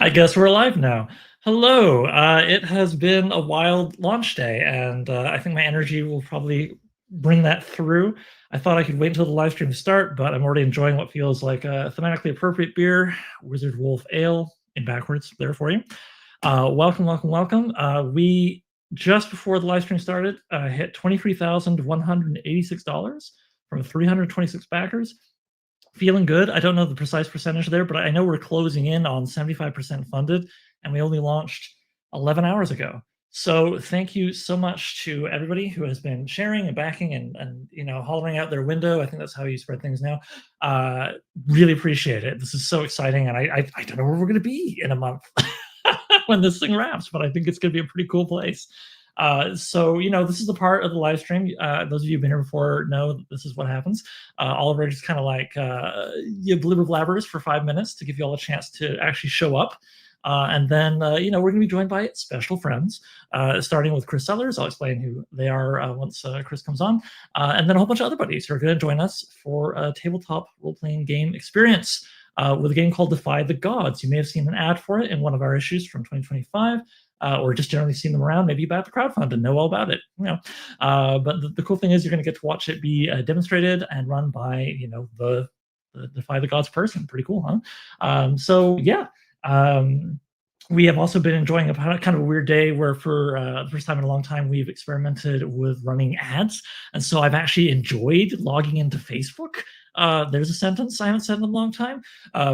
I guess we're live now. Hello. It has been a wild launch day, and I think my energy will probably bring that through. I thought I could wait until the live stream to start, but I'm already enjoying what feels like a thematically appropriate beer, Wizard Wolf Ale, in backwards there for you. Welcome, welcome, welcome. We just before the live stream started hit $23,186 from 326 backers. Feeling good. I don't know the precise percentage there, but I know we're closing in on 75% funded, and we only launched 11 hours ago. So thank you so much to everybody who has been sharing and backing and hollering out their window. I think that's how you spread things now. Really appreciate it. This is so exciting, and I don't know where we're going to be in a month when this thing wraps, but I think it's going to be a pretty cool place. So this is the part of the live stream. Those of you who've been here before know that this is what happens. Oliver just kind of like blibber blabbers for 5 minutes to give you all a chance to actually show up. And then, we're going to be joined by special friends, starting with Chris Sellers. I'll explain who they are once Chris comes on. And then a whole bunch of other buddies who are going to join us for a tabletop role-playing game experience with a game called Defy the Gods. You may have seen an ad for it in one of our issues from 2025. Or just generally seen them around, maybe about the crowdfund and know all about it. But the cool thing is you're going to get to watch it be demonstrated and run by the Defy the Gods person. Pretty cool, huh? We have also been enjoying a kind of a weird day where for the first time in a long time we've experimented with running ads, and so I've actually enjoyed logging into Facebook. There's a sentence I haven't said in a long time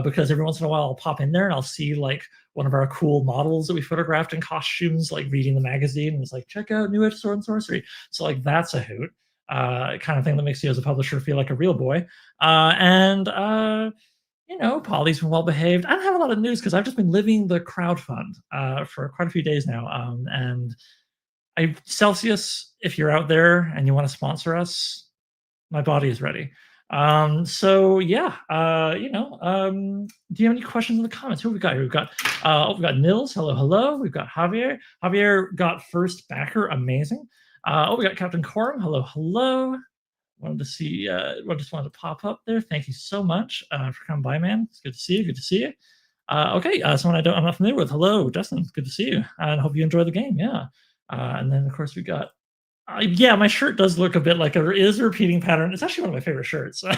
because every once in a while I'll pop in there and I'll see like one of our cool models that we photographed in costumes, like reading the magazine, and it's like, check out New Age Sword and Sorcery. So like that's a hoot, kind of thing that makes you as a publisher feel like a real boy. Polly's been well behaved. I don't have a lot of news because I've just been living the crowdfund for quite a few days now. And Celsius, if you're out there and you want to sponsor us, my body is ready. Do you have any questions in the comments? Who have we got here? We've got Nils. Hello, hello. We've got Javier. Javier got first backer. Amazing. We got Captain Corum. Hello, hello. Wanted to see. Just wanted to pop up there. Thank you so much for coming by, man. It's good to see you. Good to see you. Someone I'm not familiar with. Hello, Justin. Good to see you. And hope you enjoy the game. Yeah. And then of course we got. My shirt does look a bit like it is a repeating pattern. It's actually one of my favorite shirts. I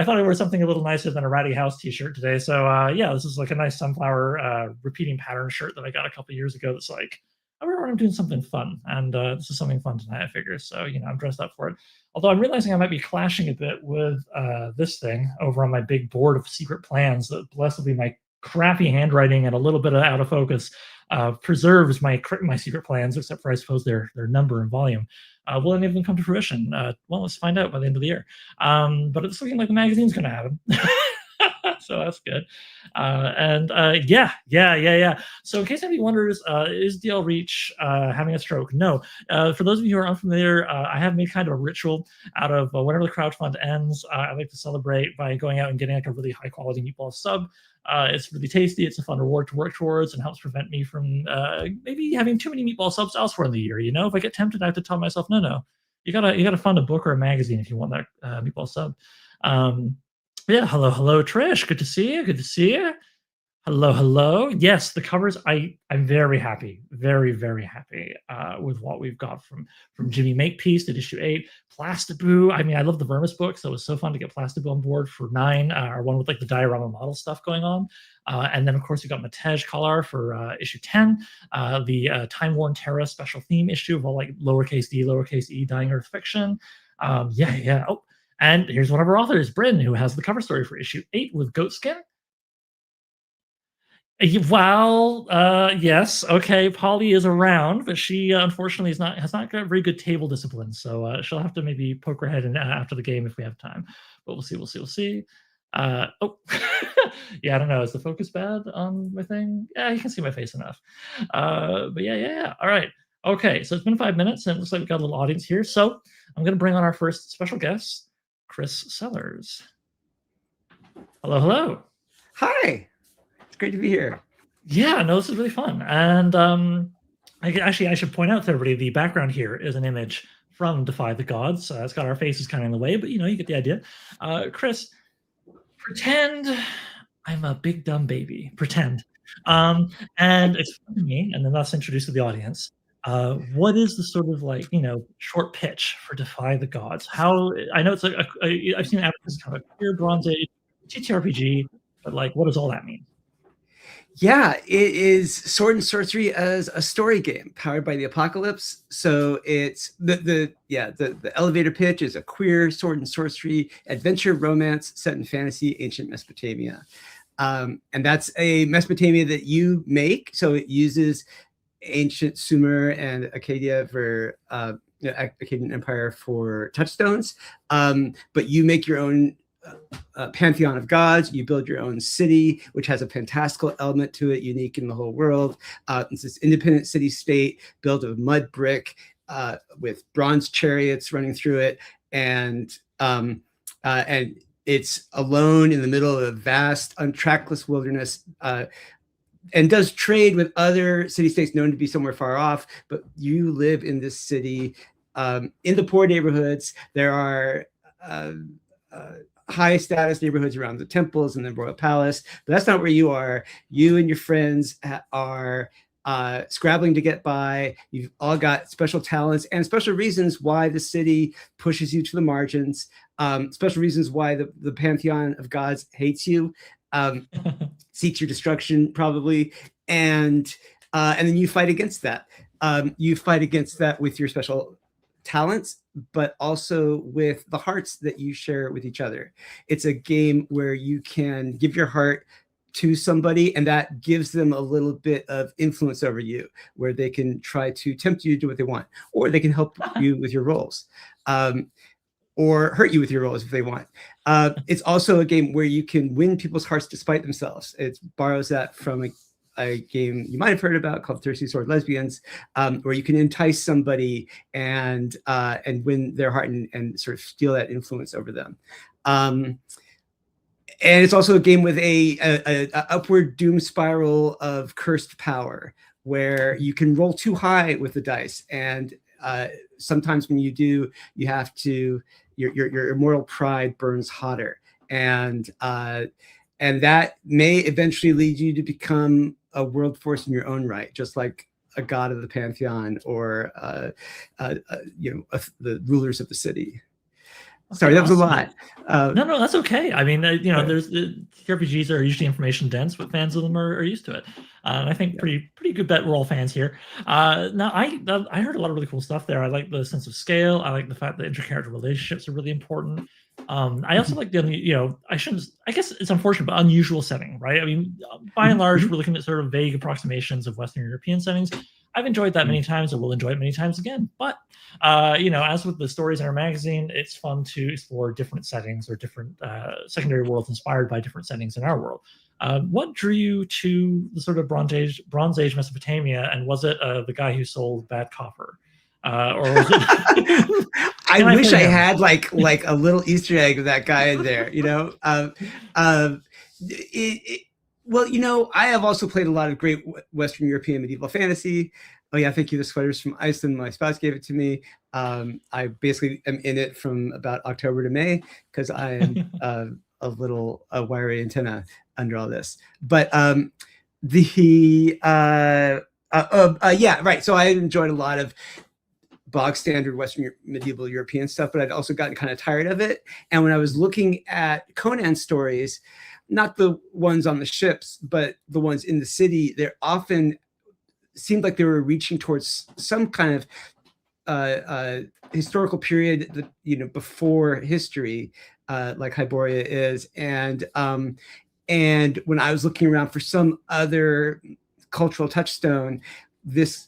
thought I wore something a little nicer than a Ratty House t-shirt today. So this is like a nice sunflower repeating pattern shirt that I got a couple years ago. That's like, I'm doing something fun, and this is something fun tonight, I figure. So I'm dressed up for it. Although I'm realizing I might be clashing a bit with this thing over on my big board of secret plans that blessedly my crappy handwriting and a little bit of out of focus preserves my secret plans, except for I suppose their number and volume. Will any of them come to fruition? Well, let's find out by the end of the year. But it's looking like the magazine's going to happen. So that's good. So in case anybody wonders, is DL Reach having a stroke? No. For those of you who are unfamiliar, I have made kind of a ritual out of whenever the crowdfund ends. I like to celebrate by going out and getting like a really high quality meatball sub. It's really tasty. It's a fun reward to work towards and helps prevent me from maybe having too many meatball subs elsewhere in the year. If I get tempted, I have to tell myself, no, you gotta fund a book or a magazine if you want that meatball sub. Hello, Trish. Good to see you. Good to see you. Hello. Yes, the covers. I'm very happy, very, very happy with what we've got from Jimmy Makepeace at issue 8. Plastaboo. I mean, I love the Vermis book, so it was so fun to get Plastaboo on board for 9, or one with like the diorama model stuff going on. And then of course we got Matej Kalar for issue 10, the Time Worn Terra special theme issue of all like lowercase d, lowercase e, Dying Earth fiction. Oh. And here's one of our authors, Bryn, who has the cover story for issue 8 with Goatskin. Yes. Okay, Polly is around, but she unfortunately has not got very good table discipline, so she'll have to maybe poke her head in after the game if we have time. But we'll see. I don't know. Is the focus bad on my thing? Yeah, you can see my face enough. All right. Okay, so it's been 5 minutes, and it looks like we've got a little audience here. So I'm going to bring on our first special guest, Chris Sellers. Hello. Hi. It's great to be here. Yeah, no, this is really fun. And I should point out to everybody, the background here is an image from Defy the Gods. It's got our faces kind of in the way, but you get the idea. Chris, pretend I'm a big dumb baby. Pretend. And explain to me, and then let's introduce to the audience. What is the sort of like short pitch for Defy the Gods? How I know it's like I've seen advertisements kind of a queer Bronze Age TTRPG, but like, what does all that mean? Yeah, it is sword and sorcery as a story game powered by the apocalypse. So it's the elevator pitch is a queer sword and sorcery adventure romance set in fantasy ancient Mesopotamia. And that's a Mesopotamia that you make. So it uses ancient Sumer and Acadia for Akkadian Empire for touchstones. But you make your own pantheon of gods. You build your own city, which has a fantastical element to it, unique in the whole world. It's this independent city state built of mud brick with bronze chariots running through it, and it's alone in the middle of a vast, untrackless wilderness. And does trade with other city-states known to be somewhere far off, but you live in this city in the poor neighborhoods. There are high status neighborhoods around the temples and the royal palace, but that's not where you are. You and your friends are scrabbling to get by. You've all got special talents and special reasons why the city pushes you to the margins, special reasons why the pantheon of gods hates you, seeks your destruction probably, and then you fight against that. You fight against that with your special talents, but also with the hearts that you share with each other. It's a game where you can give your heart to somebody, and that gives them a little bit of influence over you, where they can try to tempt you to do what they want, or they can help you with your roles, or hurt you with your roles if they want. It's also a game where you can win people's hearts despite themselves. It borrows that from a game you might have heard about called Thirsty Sword Lesbians, where you can entice somebody and win their heart and sort of steal that influence over them. And it's also a game with a upward doom spiral of cursed power, where you can roll too high with the dice, and sometimes when you do, you have to your immortal pride burns hotter, and that may eventually lead you to become a world force in your own right, just like a god of the pantheon or the rulers of the city. Sorry, that was a lot. No, that's okay. I mean, there's RPGs are usually information dense, but fans of them are used to it. And I think pretty good bet we're all fans here. Now, I heard a lot of really cool stuff there. I like the sense of scale. I like the fact that inter-character relationships are really important. I also like the, I guess it's unfortunate, but unusual setting, right? I mean, by and large, we're looking at sort of vague approximations of Western European settings. I've enjoyed that many times, and will enjoy it many times again. But as with the stories in our magazine, it's fun to explore different settings or different secondary worlds inspired by different settings in our world. What drew you to the sort of Bronze Age Mesopotamia, and was it the guy who sold bad copper, or was it? I wish I had like a little Easter egg of that guy in there, Well, I have also played a lot of great Western European medieval fantasy. Oh yeah, thank you. The sweater's from Iceland. My spouse gave it to me. I basically am in it from about October to May because I am a little wiry antenna under all this. But yeah, right. So I enjoyed a lot of bog standard Western medieval European stuff, but I'd also gotten kind of tired of it. And when I was looking at Conan stories, not the ones on the ships, but the ones in the city, they often seemed like they were reaching towards some kind of historical period that, before history, like Hyboria is. And when I was looking around for some other cultural touchstone, this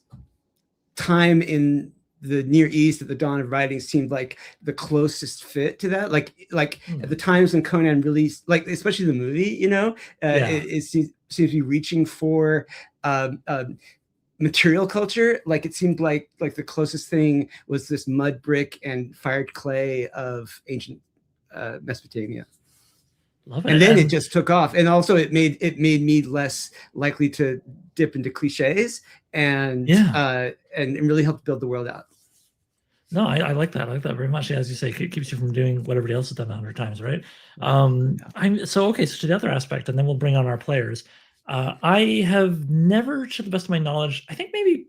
time in the Near East at the dawn of writing seemed like the closest fit to that. Like at the times when Conan released, like especially the movie, it seems to be reaching for material culture. Like it seemed like the closest thing was this mud brick and fired clay of ancient Mesopotamia. Love it. And then it just took off, and also it made me less likely to dip into cliches and really helped build the world out. No, I like that. I like that very much. As you say, it keeps you from doing what everybody else has done 100 times, right? Yeah. So to the other aspect, and then we'll bring on our players. I have never, to the best of my knowledge, I think maybe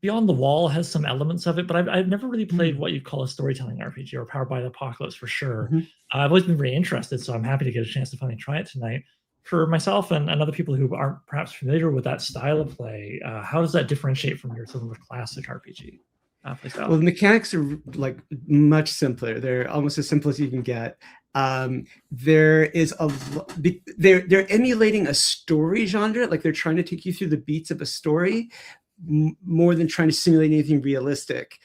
Beyond the Wall has some elements of it, but I've never really played what you'd call a storytelling RPG or Powered by the Apocalypse for sure. Mhm. I've always been very interested, so I'm happy to get a chance to finally try it tonight. For myself and other people who aren't perhaps familiar with that style of play, how does that differentiate from your sort of classic RPG play style? Well, the mechanics are like much simpler. They're almost as simple as you can get. There is they're emulating a story genre, like they're trying to take you through the beats of a story more than trying to simulate anything realistic.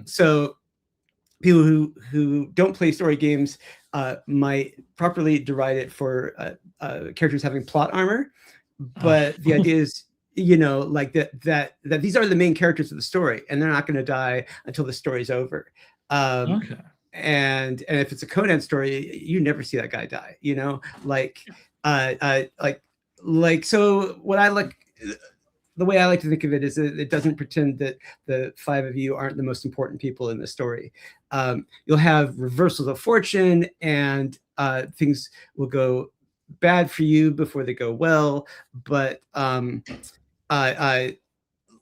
So people who don't play story games might properly deride it for characters having plot armor, but the idea is, like that these are the main characters of the story, and they're not going to die until the story's over. Okay. And if it's a Conan story, you never see that guy die. So what I like. The way I like to think of it is that it doesn't pretend that the five of you aren't the most important people in the story. You'll have reversals of fortune, and things will go bad for you before they go well. But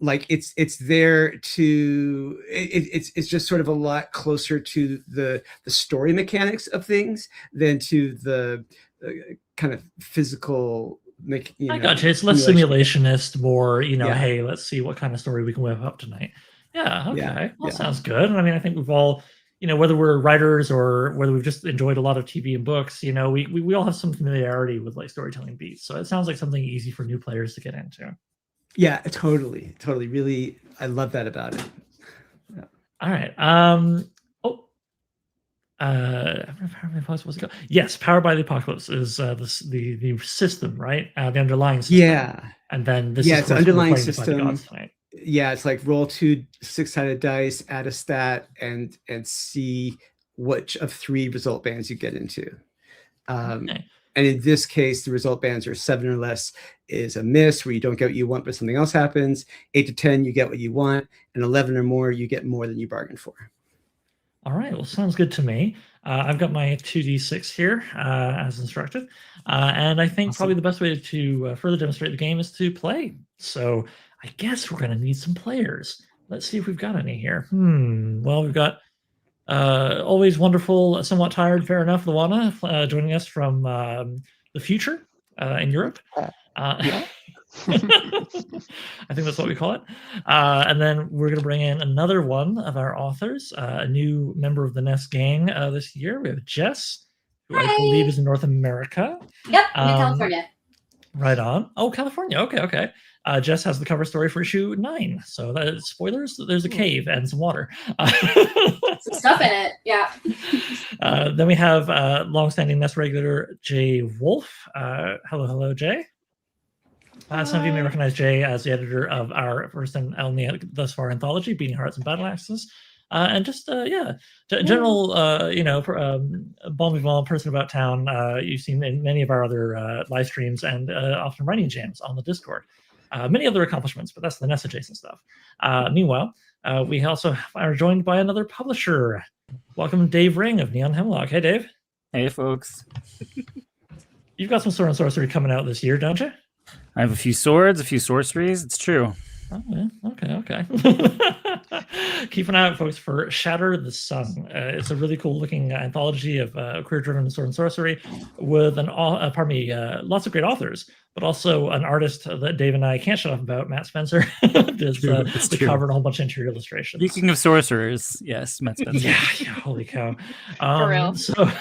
like it's there to it's just sort of a lot closer to the story mechanics of things than to the kind of physical. I got you. It's less simulationist, more, hey, let's see what kind of story we can whip up tonight. Yeah, okay. Well, sounds good. And I mean, I think we've all, whether we're writers or whether we've just enjoyed a lot of TV and books, we all have some familiarity with like storytelling beats. So it sounds like something easy for new players to get into. Yeah, totally. Really, I love that about it. Yeah. All right. Yes, Powered by the Apocalypse is the system, right? The underlying system. Yeah. And then this is the underlying system. Yeah, it's like roll 2 6-sided dice, add a stat, and see which of 3 result bands you get into. Okay. And in this case, the result bands are 7 or less is a miss, where you don't get what you want, but something else happens. 8 to 10, you get what you want, and 11 or more, you get more than you bargained for. All right, well, sounds good to me. I've got my 2d6 here as instructed, and I think probably the best way to further demonstrate the game is to play. So I guess we're going to need some players. Let's see if we've got any here. Well, we've got always wonderful, somewhat tired, fair enough, Luana, joining us from the future in Europe. Yeah. I think that's what we call it. And then we're going to bring in another one of our authors, a new member of the NESS gang this year. We have Jess, who I believe is in North America. Yep, I'm in California. Right on. Oh, California. Okay. Jess has the cover story for issue 9. So that is spoilers. There's a cave and some water. Some stuff in it. Yeah. Then we have longstanding NESS regular Jay Wolf. Hello, Jay. Some of you may recognize Jay as the editor of our first and only thus far anthology, Beating Hearts and Battle Axes. And just, general, bon vivant person about town you've seen in many of our other live streams and often writing jams on the Discord. Many other accomplishments, but that's the NESS adjacent stuff. Meanwhile, we also are joined by another publisher. Welcome, Dave Ring of Neon Hemlock. Hey, Dave. Hey, folks. You've got some Sword and Sorcery coming out this year, don't you? I have a few swords, a few sorceries. It's true. Oh, yeah. Okay. Keep an eye out, folks, for Shatter the Sun. It's a really cool looking anthology of career-driven sword and sorcery with lots of great authors, but also an artist that Dave and I can't shut up about, Matt Spencer, does the cover and a whole bunch of interior illustrations. Speaking of sorcerers, yes, Matt Spencer. Yeah, holy cow. For real. So...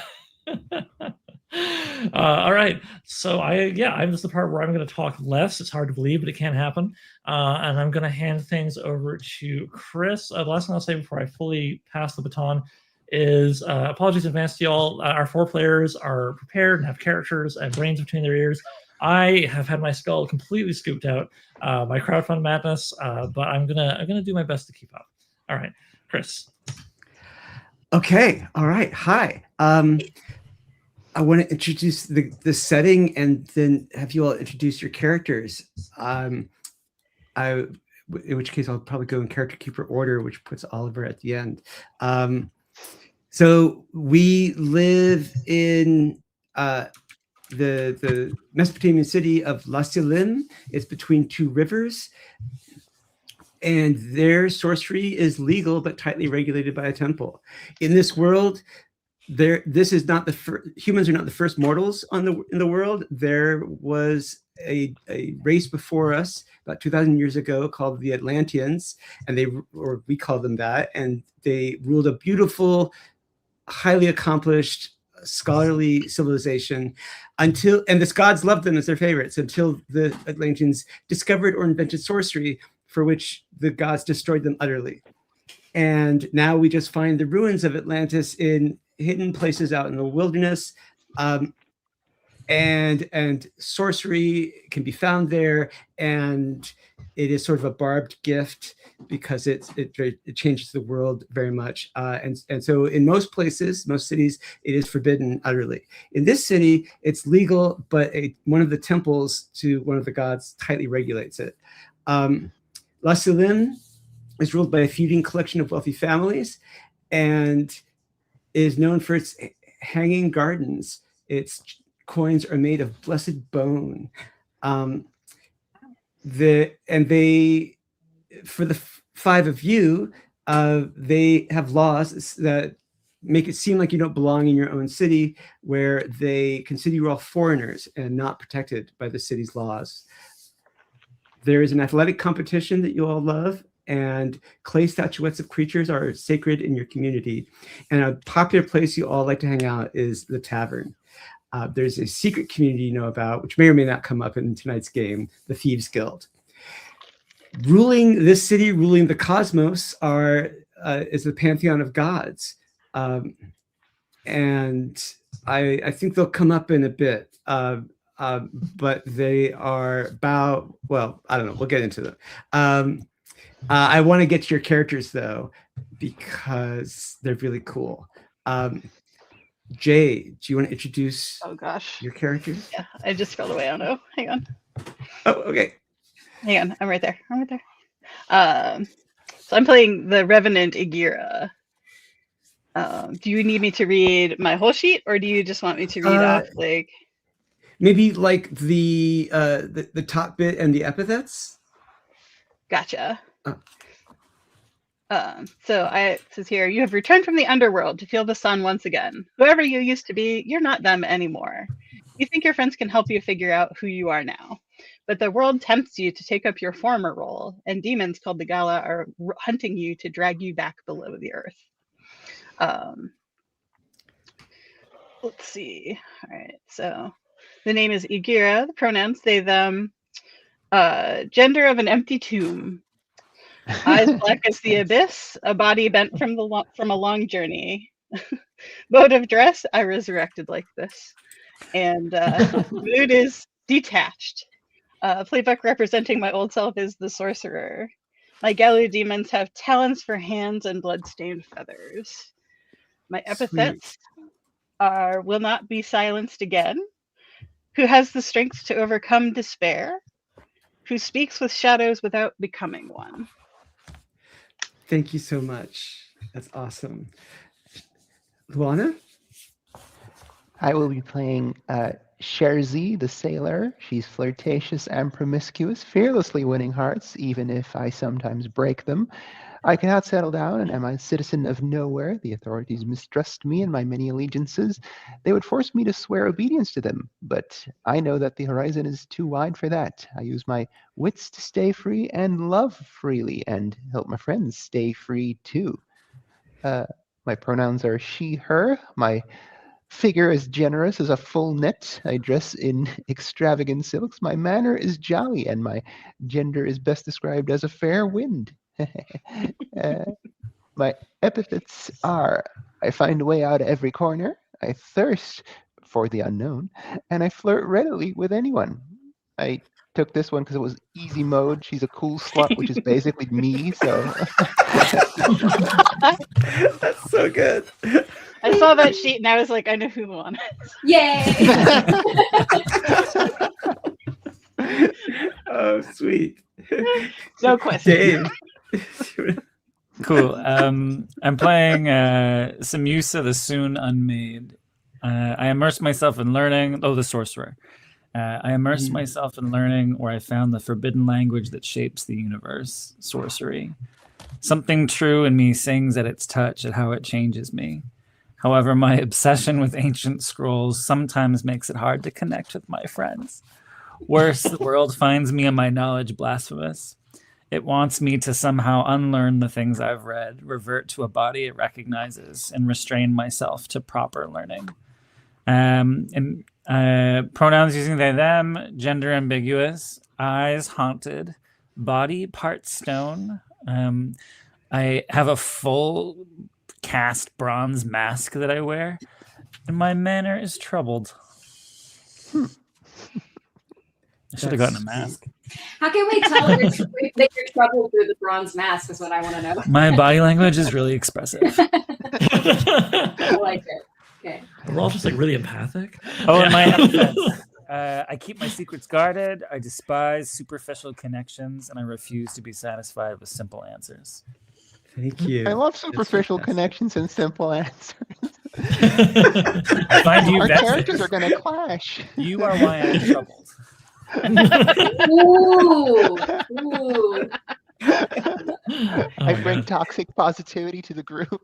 all right, so I'm just the part where I'm going to talk less. It's hard to believe, but it can happen. And I'm going to hand things over to Chris. The last thing I'll say before I fully pass the baton is apologies in advance to y'all. Our 4 players are prepared and have characters and brains between their ears. I have had my skull completely scooped out by crowdfund madness, but I'm gonna do my best to keep up. All right, Chris. Okay. All right. Hi. I want to introduce the setting and then have you all introduce your characters. in which case I'll probably go in character keeper order, which puts Oliver at the end. So we live in the Mesopotamian city of Lasilim. It's between two rivers, and their sorcery is legal but tightly regulated by a temple. In this world, this is not humans are not the first mortals in the world. There was a race before us about 2,000 years ago called the Atlanteans, and we call them that, and they ruled a beautiful, highly accomplished, scholarly civilization and the gods loved them as their favorites until the Atlanteans discovered or invented sorcery, for which the gods destroyed them utterly. And now we just find the ruins of Atlantis in hidden places out in the wilderness. And sorcery can be found there, and it is sort of a barbed gift because it changes the world very much. And so in most places, most cities, it is forbidden utterly. In this city, it's legal, but one of the temples to one of the gods tightly regulates it. Lasilim is ruled by a feuding collection of wealthy families and is known for its hanging gardens. Its coins are made of blessed bone. For the five of you, they have laws that make it seem like you don't belong in your own city, where they consider you all foreigners and not protected by the city's laws. There is an athletic competition that you all love, and clay statuettes of creatures are sacred in your community. And a popular place you all like to hang out is the tavern. There's a secret community you know about, which may or may not come up in tonight's game, the Thieves Guild. Ruling this city, ruling the cosmos, is the pantheon of gods. And I think they'll come up in a bit. But they are well, I don't know. We'll get into them. I want to get to your characters, though, because they're really cool. Jay, do you want to introduce your characters? Yeah, I just scrolled away. I don't know. Hang on. Oh, okay. Hang on. I'm right there. So I'm playing the Revenant Igira. Do you need me to read my whole sheet, or do you just want me to read off like... Maybe like the top bit and the epithets? Gotcha. So it says here, you have returned from the underworld to feel the sun once again. Whoever you used to be, you're not them anymore. You think your friends can help you figure out who you are now. But the world tempts you to take up your former role, and demons called the Gala are hunting you to drag you back below the earth. Let's see. All right, so the name is Igira, the pronouns they, them, gender of an empty tomb. Eyes black as the abyss, a body bent from a long journey. Mode of dress, I resurrected like this. And mood is detached. Playbook representing my old self is the sorcerer. My Galu demons have talons for hands and blood-stained feathers. My epithets are will not be silenced again. Who has the strength to overcome despair? Who speaks with shadows without becoming one? Thank you so much. That's awesome. Luana? I will be playing Sherzi, the sailor. She's flirtatious and promiscuous, fearlessly winning hearts, even if I sometimes break them. I cannot settle down and am a citizen of nowhere. The authorities mistrust me and my many allegiances. They would force me to swear obedience to them, but I know that the horizon is too wide for that. I use my wits to stay free and love freely and help my friends stay free too. My pronouns are she, her. My figure is generous as a full net. I dress in extravagant silks. My manner is jolly, and my gender is best described as a fair wind. My epithets are, I find a way out of every corner. I thirst for the unknown, and I flirt readily with anyone. I took this one because it was easy mode. She's a cool slut, which is basically me. So that's so good. I saw that sheet and I was like, I know who won it. Yay! Oh, sweet. No question. Dave. Cool. I'm playing Samusa the Soon Unmade. I immerse myself in learning. Oh, the sorcerer. I immerse myself in learning where I found the forbidden language that shapes the universe, sorcery. Something true in me sings at its touch at how it changes me. However, my obsession with ancient scrolls sometimes makes it hard to connect with my friends. Worse, the world finds me and my knowledge blasphemous. It wants me to somehow unlearn the things I've read, revert to a body it recognizes, and restrain myself to proper learning. And pronouns using they, them, gender ambiguous, eyes haunted, body part stone. I have a full cast bronze mask that I wear, and my manner is troubled. I should have gotten a mask. How can we tell that you're troubled through the bronze mask is what I want to know. My body language is really expressive. I like it. Okay. We're all just like really empathic. Oh, and my defense. I keep my secrets guarded. I despise superficial connections, and I refuse to be satisfied with simple answers. Thank you. I love superficial connections and simple answers. I find you Our best. characters are going to clash. You are why I'm troubled. Ooh. Ooh. I bring toxic positivity to the group.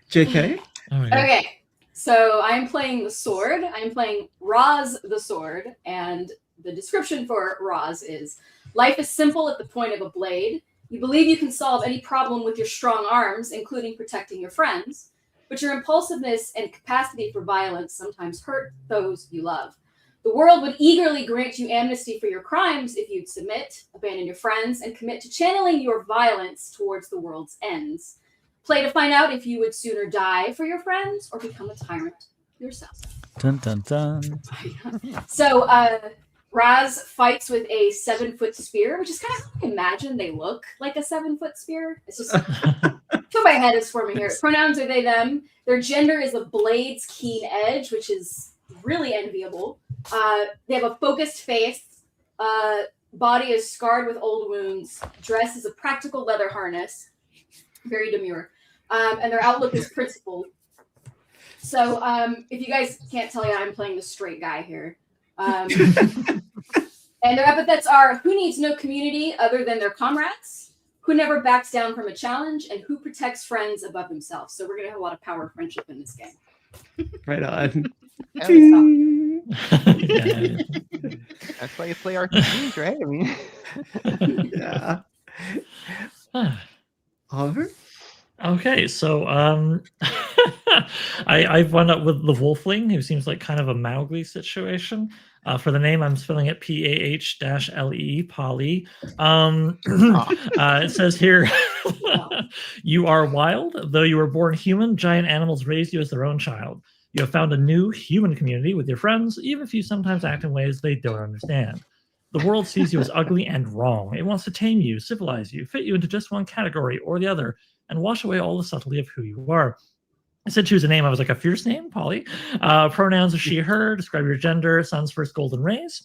JK? Oh my God. Okay. So I'm playing the sword. I'm playing Roz the sword. And the description for Roz is life is simple at the point of a blade. You believe you can solve any problem with your strong arms, including protecting your friends. But your impulsiveness and capacity for violence sometimes hurt those you love. The world would eagerly grant you amnesty for your crimes if you'd submit, abandon your friends, and commit to channeling your violence towards the world's ends. Play to find out if you would sooner die for your friends or become a tyrant yourself. Dun dun dun. So Raz fights with a 7-foot spear, which is kind of how I imagine they look like a 7-foot spear. It's just so my head is forming here. Pronouns are they, them. Their gender is a blade's keen edge, which is really enviable. They have a focused face. Body is scarred with old wounds. Dress is a practical leather harness. Very demure. And their outlook is principled. So if you guys can't tell yet, I'm playing the straight guy here. And their epithets are who needs no community other than their comrades, who never backs down from a challenge, and who protects friends above himself. So we're going to have a lot of power friendship in this game. Right on. Yeah. That's why you play RPGs, right? I mean, Yeah. Oliver? Okay, so I've wound up with the Wolfling, who seems like kind of a Mowgli situation. For the name, I'm spelling it P-A-H-L-E, Polly. It says here, you are wild. Though you were born human, giant animals raised you as their own child. You have found a new human community with your friends, even if you sometimes act in ways they don't understand. The world sees you as ugly and wrong. It wants to tame you, civilize you, fit you into just one category or the other, and wash away all the subtlety of who you are. I said choose a name. I was like, a fierce name, Polly. Pronouns are she, her. Describe your gender. Sun's first golden rays.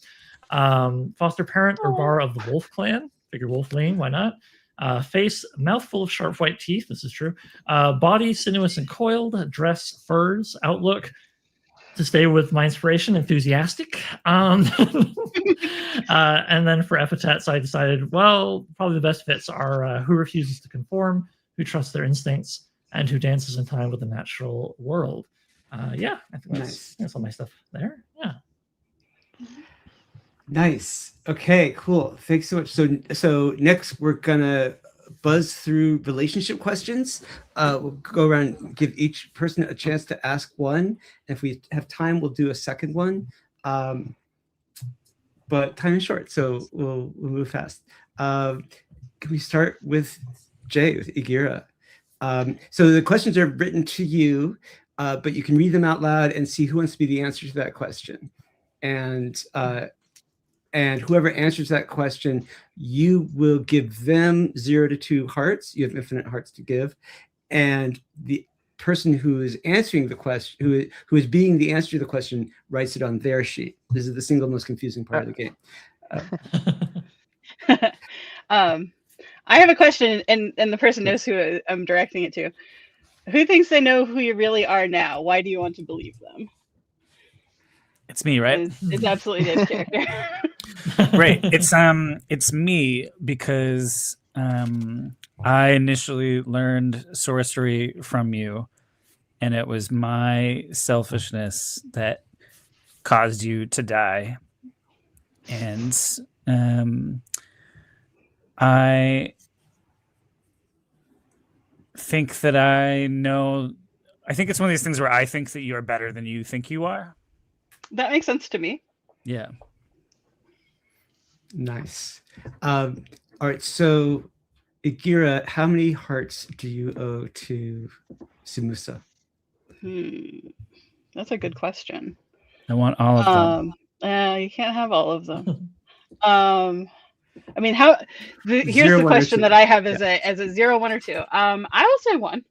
Foster parent or bar of the wolf clan. Figure wolfling, why not? Face, mouth full of sharp white teeth. This is true. Body, sinuous and coiled. Dress, furs. Outlook, to stay with my inspiration, enthusiastic. And then for epithets, I decided, well, probably the best fits are who refuses to conform, who trusts their instincts, and who dances in time with the natural world. Yeah, I think that's all my stuff there. Yeah. Nice. Okay, cool. Thanks so much. So next we're gonna buzz through relationship questions. We'll go around and give each person a chance to ask one. If we have time, we'll do a second one. But time is short, so we'll move fast. Can we start with Jay, with Igira? So the questions are written to you, but you can read them out loud and see who wants to be the answer to that question. And whoever answers that question, you will give them 0 to 2 hearts. You have infinite hearts to give. And person who is answering the question, who is being the answer to the question, writes it on their sheet. This is the single most confusing part of the game. I have a question, and the person knows who I'm directing it to. Who thinks they know who you really are now? Why do you want to believe them? It's me, right? It's absolutely Dave's character. Right. It's me because I initially learned sorcery from you, and it was my selfishness that caused you to die. And I think that I think it's one of these things where I think that you are better than you think you are. That makes sense to me. Yeah. Nice. All right. So, Igira, how many hearts do you owe to Samusa? That's a good question. I want all of them. You can't have all of them. I mean, here's 0, the 1, or question 2. that I have as a 0, 1, or 2. I will say 1.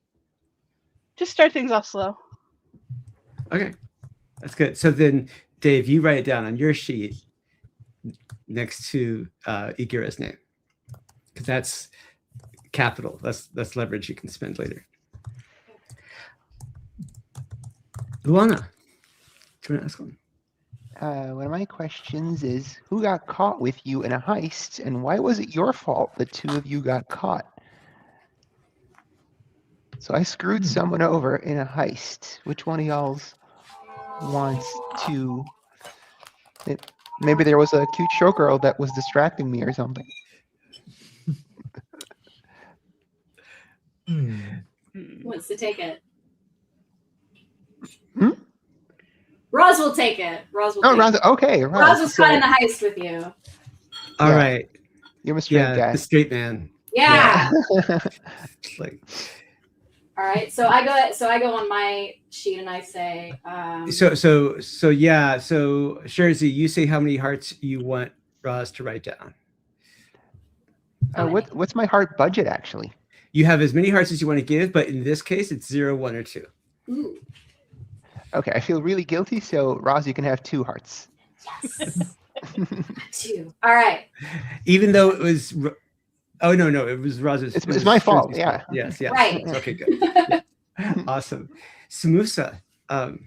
Just start things off slow. Okay, that's good. So then, Dave, you write it down on your sheet next to Igira's name, because that's capital. That's leverage you can spend later. Luana, do you want to ask one? One of my questions is, who got caught with you in a heist, and why was it your fault the two of you got caught? So I screwed someone over in a heist. Which one of y'all's wants to... Maybe there was a cute showgirl that was distracting me or something. Who wants to take it? Roz will take it. Roz will. Oh, Roz, okay. Roz was caught in the heist with you. All right. You're a straight guy. The straight man. Yeah. Like. All right. So I go on my sheet and I say. So Sherzy, you say how many hearts you want Roz to write down. What's my heart budget actually? You have as many hearts as you want to give, but in this case, it's 0, 1, or 2. Ooh. Okay, I feel really guilty, so Roz, you can have 2 hearts. Yes. 2. All right. Even though it was, oh no, it was Roz's. It's my fault. Yeah. Yes. Right. Okay, good. Yeah. Awesome. Samusa. Oh,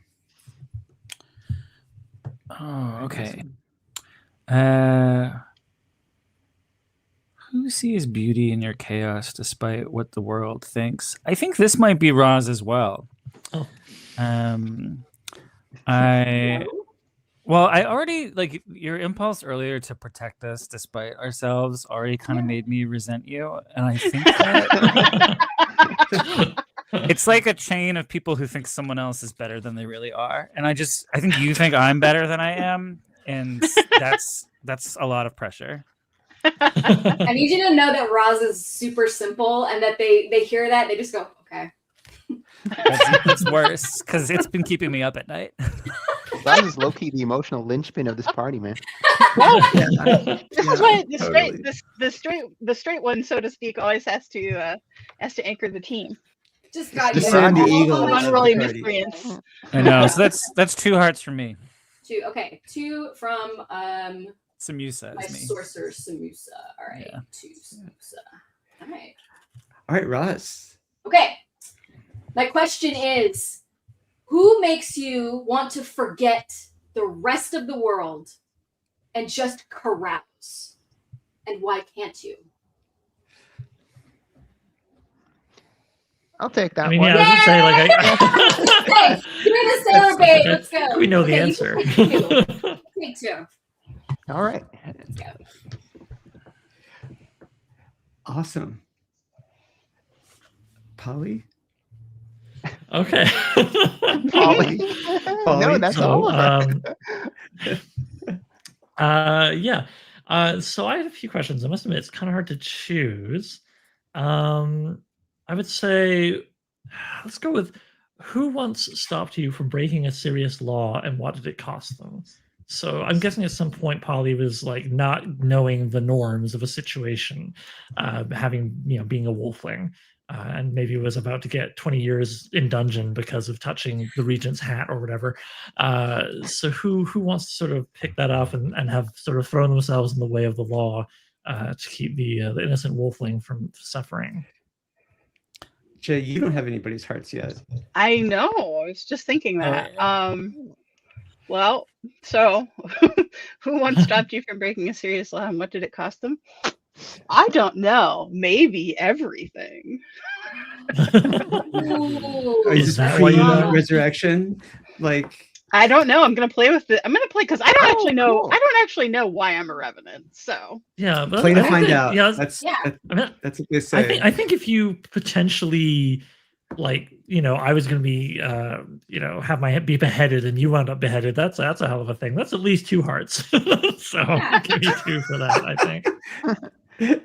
okay. Who sees beauty in your chaos despite what the world thinks? I think this might be Roz as well. Oh. I already, like, your impulse earlier to protect us despite ourselves already kind of made me resent you, and I think that it's like a chain of people who think someone else is better than they really are, and I think you think I'm better than I am, and that's a lot of pressure. I need you to know that Roz is super simple, and that they hear that they just go, okay. That's worse because it's been keeping me up at night. Roz is low-key the emotional linchpin of this party, man. Well, this is why the straight one, so to speak, always has to anchor the team. Just got Just you. send the eagle. Unruly miscreants. I know. So that's 2 hearts from me. 2. Okay. 2 from Samusa my is me. sorcerer Samusa. All right. Yeah. 2 Samusa. All right. All right, Roz. Okay. My question is, who makes you want to forget the rest of the world and just carouse? And why can't you? I'll take that I mean, one. yeah, I was gonna say, like, Hey, give me the sailor babe. Let's go. we know the Okay, answer. Take 2. All right. Let's go. Awesome. Polly. Okay. Polly. No, that's So, all of it. yeah. So I had a few questions. I must admit, it's kind of hard to choose. I would say, let's go with who once stopped you from breaking a serious law and what did it cost them? So I'm guessing at some point Polly was like not knowing the norms of a situation, being a wolfling. and maybe was about to get 20 years in dungeon because of touching the regent's hat or whatever. So who wants to sort of pick that up and have sort of thrown themselves in the way of the law to keep the innocent wolfling from suffering? Jay, you don't have anybody's hearts yet. I know. I was just thinking that. Well, so who once stopped you from breaking a serious law, and what did it cost them? I don't know. Maybe everything. Ooh. Is that why you don't? Resurrection? Like, I don't know. I'm gonna play with it. I'm gonna play because I don't actually know. cool. I don't actually know why I'm a revenant. So Yeah, but play to I think find that- out. Yeah, That's Yeah. I mean, that's what they say. I think if you potentially, like, I was going to be, have my head be beheaded and you wound up beheaded. That's a hell of a thing. That's at least 2 hearts. So Yeah. give me 2 for that. I think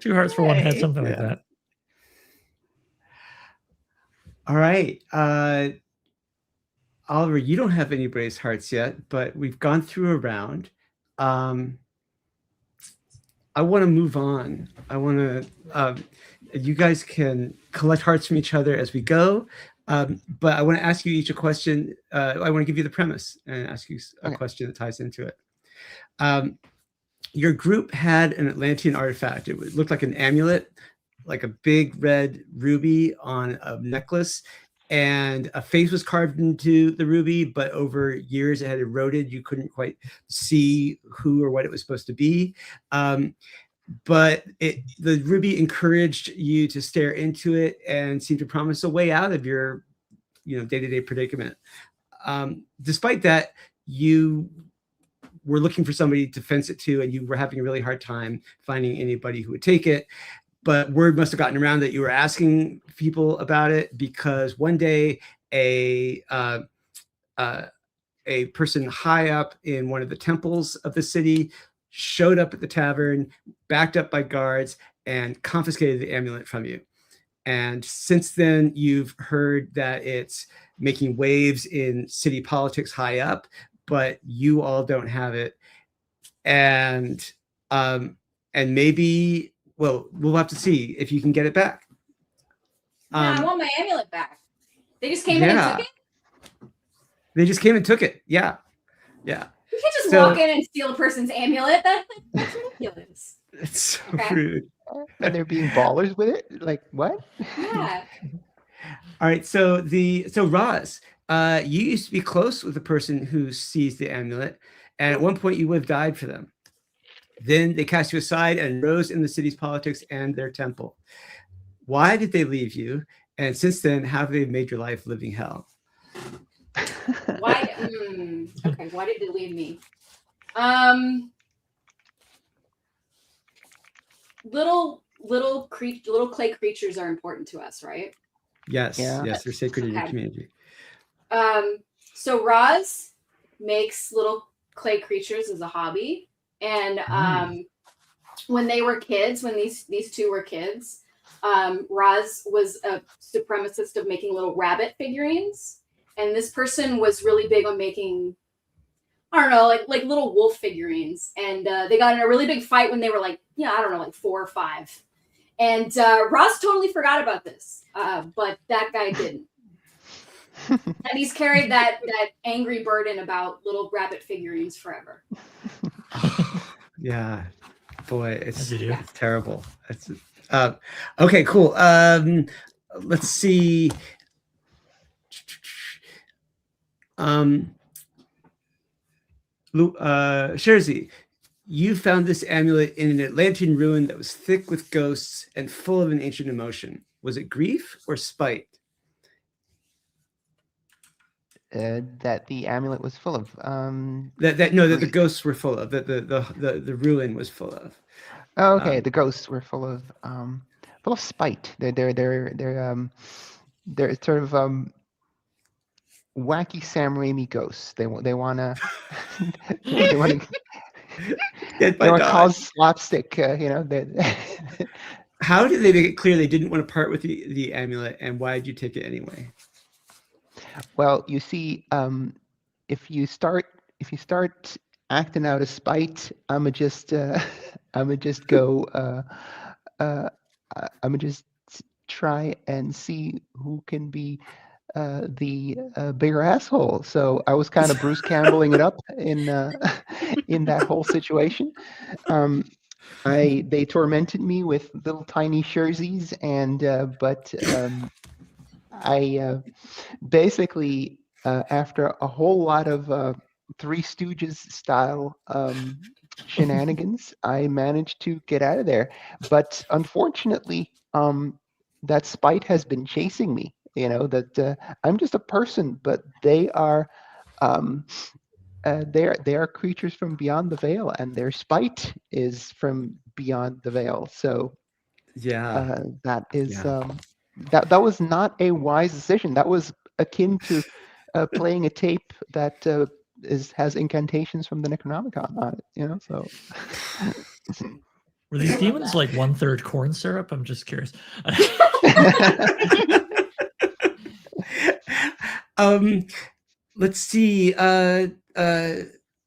2 hearts for one head, Yay. something like Yeah. that. All right. Oliver, you don't have anybody's hearts yet, but we've gone through a round. I want to move on. I want to, you guys can collect hearts from each other as we go. But I want to ask you each a question. I want to give you the premise and ask you a Okay. question that ties into it. Your group had an Atlantean artifact. It looked like an amulet, like a big red ruby on a necklace, and a face was carved into the ruby, but over years it had eroded. You couldn't quite see who or what it was supposed to be. But the ruby encouraged you to stare into it and seemed to promise a way out of your day-to-day predicament. Despite that, you were looking for somebody to fence it to, and you were having a really hard time finding anybody who would take it. But word must have gotten around that you were asking people about it, because one day a person high up in one of the temples of the city showed up at the tavern, backed up by guards, and confiscated the amulet from you. And since then, you've heard that it's making waves in city politics high up, but you all don't have it. And maybe, well, we'll have to see if you can get it back. Nah, I want my amulet back. They just came in and took it? They just came and took it. Yeah. You can't just walk in and steal a person's amulet. That's ridiculous. It's so Okay. rude. And they're being ballers with it? Like, what? Yeah. All right. So Roz, you used to be close with the person who seized the amulet, and at one point you would have died for them. Then they cast you aside and rose in the city's politics and their temple. Why did they leave you? And since then, how have they made your life living hell? Why? Okay. Why did they leave me? Little clay creatures are important to us, right? Yes. Yeah. Yes, they're sacred in your Okay. community. So Roz makes little clay creatures as a hobby, and when they were kids, when these two were kids, Roz was a supremacist of making little rabbit figurines, and this person was really big on making, I don't know, like little wolf figurines, and they got in a really big fight when they were like 4 or 5, and Roz totally forgot about this, but that guy didn't. And he's carried that angry burden about little rabbit figurines forever. Yeah, boy, As you do. it's terrible. It's okay, cool. Let's see. Sherzy, you found this amulet in an Atlantean ruin that was thick with ghosts and full of an ancient emotion. Was it grief or spite? That the amulet was full of. That the ghosts were full of. That the ruin was full of. Oh, okay, the ghosts were full of spite. They're sort of wacky Sam Raimi ghosts. They wanna they wanna cause slapstick. How did they make it clear they didn't want to part with the amulet, and why did you take it anyway? Well, you see, if you start acting out of spite, I'ma just go. I'ma just try and see who can be the bigger asshole. So I was kind of Bruce Campbelling it up in in that whole situation. They tormented me with little tiny jerseys, and but I basically after a whole lot of Three Stooges style shenanigans, I managed to get out of there. But unfortunately, that spite has been chasing me. You know that I'm just a person, but they are. They are creatures from beyond the veil, and their spite is from beyond the veil. So Yeah. that is Yeah. that was not a wise decision. That was akin to playing a tape that has incantations from the Necronomicon on it. You know, so. Were these demons like 1/3 corn syrup? I'm just curious. Let's see.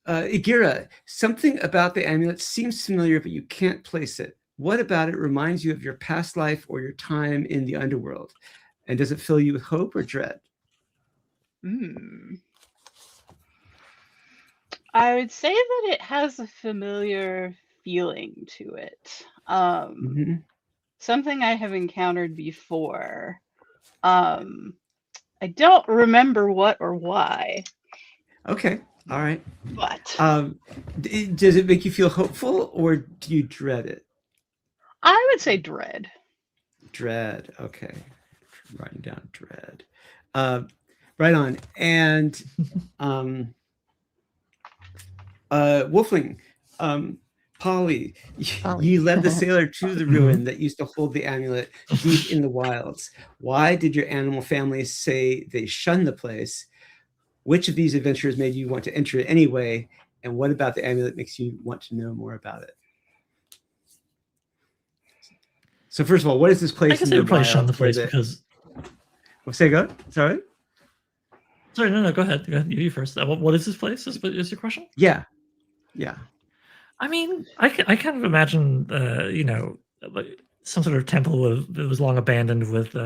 Igira, something about the amulet seems familiar, but you can't place it. What about it reminds you of your past life or your time in the underworld? And does it fill you with hope or dread? I would say that it has a familiar feeling to it. Something I have encountered before. I don't remember what or why. Okay. All right. But does it make you feel hopeful or do you dread it? I would say dread. Dread. Okay. Writing down dread. Right on. And Wolfling, Polly, you led the sailor to the ruin that used to hold the amulet deep in the wilds. Why did your animal family say they shunned the place? Which of these adventures made you want to enter it anyway? And what about the amulet makes you want to know more about it? So first of all, what is this place? I guess I would probably shun the place because. Well, say go. Sorry. Sorry, no, go ahead. Go ahead. You first. What is this place? Is your question? Yeah. I mean, I kind of imagine, like some sort of temple that was long abandoned with,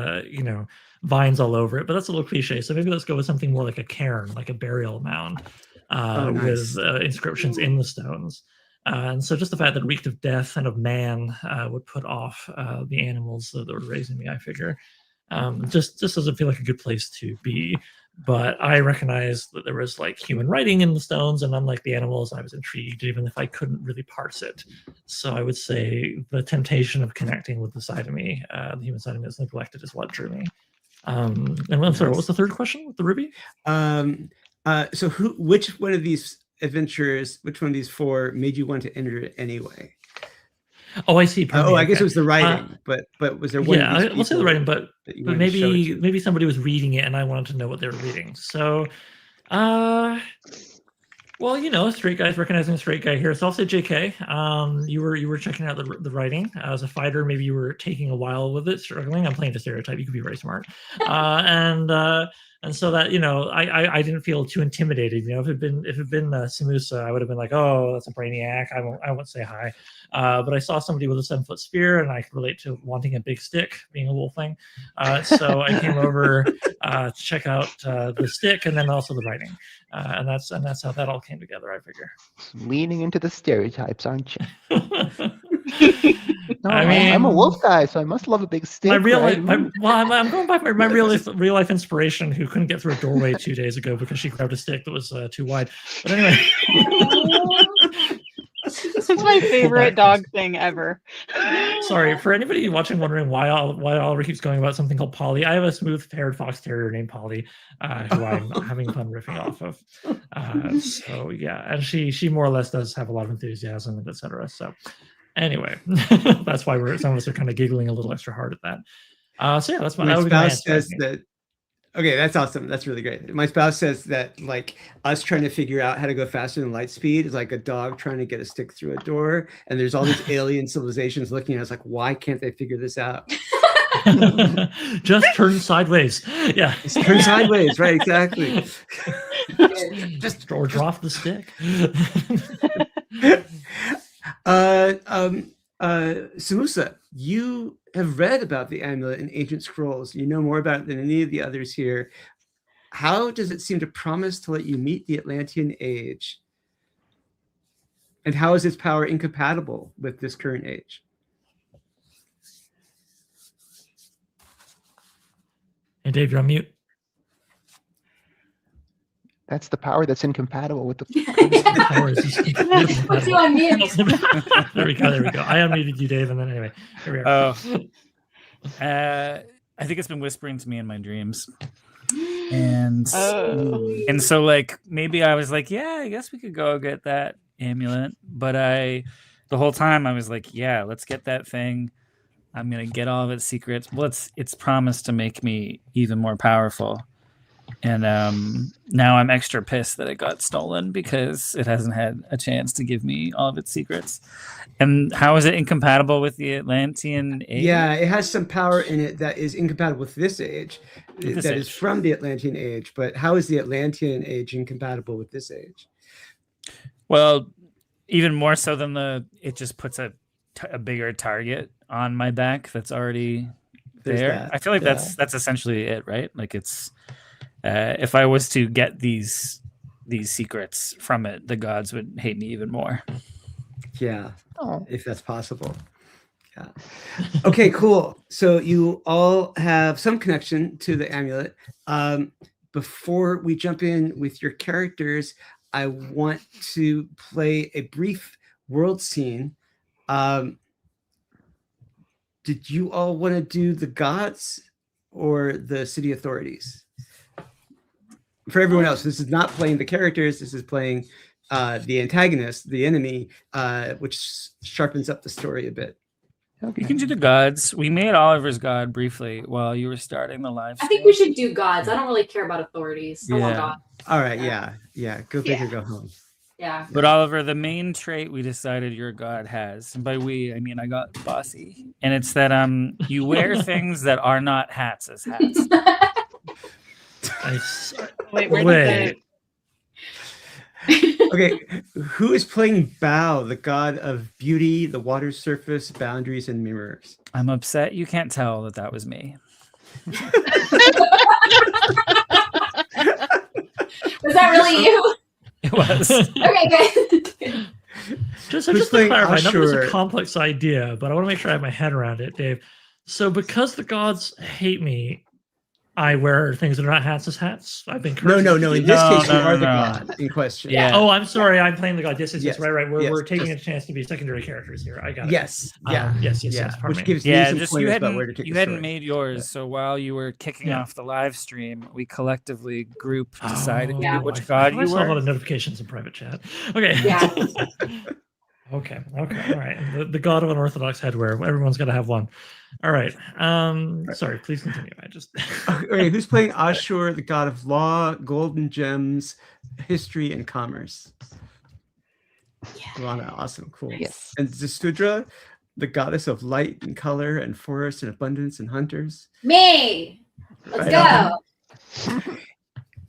vines all over it. But that's a little cliche. So maybe let's go with something more like a cairn, like a burial mound, nice. with inscriptions in the stones. And so just the fact that it reeked of death and of man would put off the animals that were raising me, I figure. Just doesn't feel like a good place to be. But I recognized that there was like human writing in the stones, and unlike the animals, I was intrigued, even if I couldn't really parse it. So I would say the temptation of connecting with the side of me, the human side of me that's neglected, is what drew me. And I'm sorry, what was the third question with the ruby? So which one of these adventures, which one of these four made you want to enter it anyway? Oh, I see. I guess it was the writing, but was there one? Yeah, we'll say the writing, but maybe somebody was reading it and I wanted to know what they were reading. So, well, straight guys recognizing a straight guy here. So I'll say JK. You were checking out the writing as a fighter. Maybe you were taking a while with it, struggling. I'm playing to stereotype. You could be very smart, and so that I didn't feel too intimidated. If it had been Samusa, I would have been like, oh, that's a brainiac. I won't say hi. But I saw somebody with a 7-foot spear, and I could relate to wanting a big stick, being a wolf thing. So I came over to check out the stick and then also the writing, and that's how that all came together, I figure. Leaning into the stereotypes, aren't you? No, I mean, I'm a wolf guy, so I must love a big stick. I'm going by my real life inspiration, who couldn't get through a doorway 2 days ago because she grabbed a stick that was too wide. But anyway. This is my favorite dog thing ever. Sorry, for anybody watching wondering why Oliver keeps going about something called Polly, I have a smooth-haired fox terrier named Polly, who I'm having fun riffing off of. So yeah, and she more or less does have a lot of enthusiasm and etc. So anyway, that's why some of us are kind of giggling a little extra hard at that. So yeah, that's my spouse says that. Okay, that's awesome. That's really great. My spouse says that like us trying to figure out how to go faster than light speed is like a dog trying to get a stick through a door, and there's all these alien civilizations looking at us like, why can't they figure this out? Just turn sideways. Yeah, just turn sideways. Right, exactly. just or drop the stick. Samusa, you have read read about the amulet in ancient scrolls. You know more about it than any of the others here. How does it seem to promise to let you meet the Atlantean age? And how is its power incompatible with this current age? Hey, Dave, you're on mute. That's the power that's incompatible with the. The power is just Puts you on mute. There we go. There we go. I unmuted you, Dave, and then anyway, here we are. I think it's been whispering to me in my dreams. And Oh. and so like maybe I was like, yeah, I guess we could go get that amulet. But the whole time I was like, yeah, let's get that thing. I'm gonna get all of its secrets. Well, it's promised to make me even more powerful. And now I'm extra pissed that it got stolen because it hasn't had a chance to give me all of its secrets. And how is it incompatible with the Atlantean age? Yeah, it has some power in it that is incompatible with this age, With this is age. from the Atlantean age. But how is the Atlantean age incompatible with this age? Well, even more so than it just puts a bigger target on my back that's already There's there. that, I feel like yeah. that's essentially it, right? Like it's if I was to get these secrets from it, the gods would hate me even more. Yeah, Oh. if that's possible. Yeah. Okay, cool. So you all have some connection to the amulet. Before we jump in with your characters, I want to play a brief world scene. Did you all want to do the gods or the city authorities? For everyone else, this is not playing the characters. This is playing the antagonist, the enemy, which sharpens up the story a bit. Okay. You can do the gods. We made Oliver's god briefly while you were starting the live I stream. think we should do gods. I don't really care about authorities. I want Yeah. gods. All right, yeah. Go big or go home. Yeah. But Oliver, the main trait we decided your god has, and by we I mean I got bossy, and it's that you wear things that are not hats as hats. Wait, where Wait. did Okay, who is playing Bao, the god of beauty, the water surface, boundaries, and mirrors? I'm upset you can't tell that was me. Was that really you? It was. Okay, good. Just Who's to playing clarify, I know it's a Ashur? complex idea, but I want to make sure I have my head around it, Dave. So because the gods hate me, I wear things that are not hats as hats. I've been cursed. No. In this No, case, you no, are the no. god in question. Yeah. Oh, I'm sorry. I'm playing the god. Yes, Yes, right. We're yes, taking just- a chance to be secondary characters here. I got it. Yes. Yeah. Yes. Yeah. Pardon Which me. gives me Yeah, some just pointers about where to take you the hadn't story. made yours, Yeah. so while you were kicking Yeah. off the live stream, we collectively decided Yeah. which I god saw you a lot were. of notifications in private chat. Okay. Yeah. Okay. All right. The god of unorthodox headwear. Everyone's got to have one. All right. Sorry. Please continue. I just. Okay, who's playing Ashur, the god of law, golden gems, history, and commerce? Lana, awesome, cool. Yes. And Zasudra, the goddess of light and color and forest and abundance and hunters. Me. Let's Right go. on.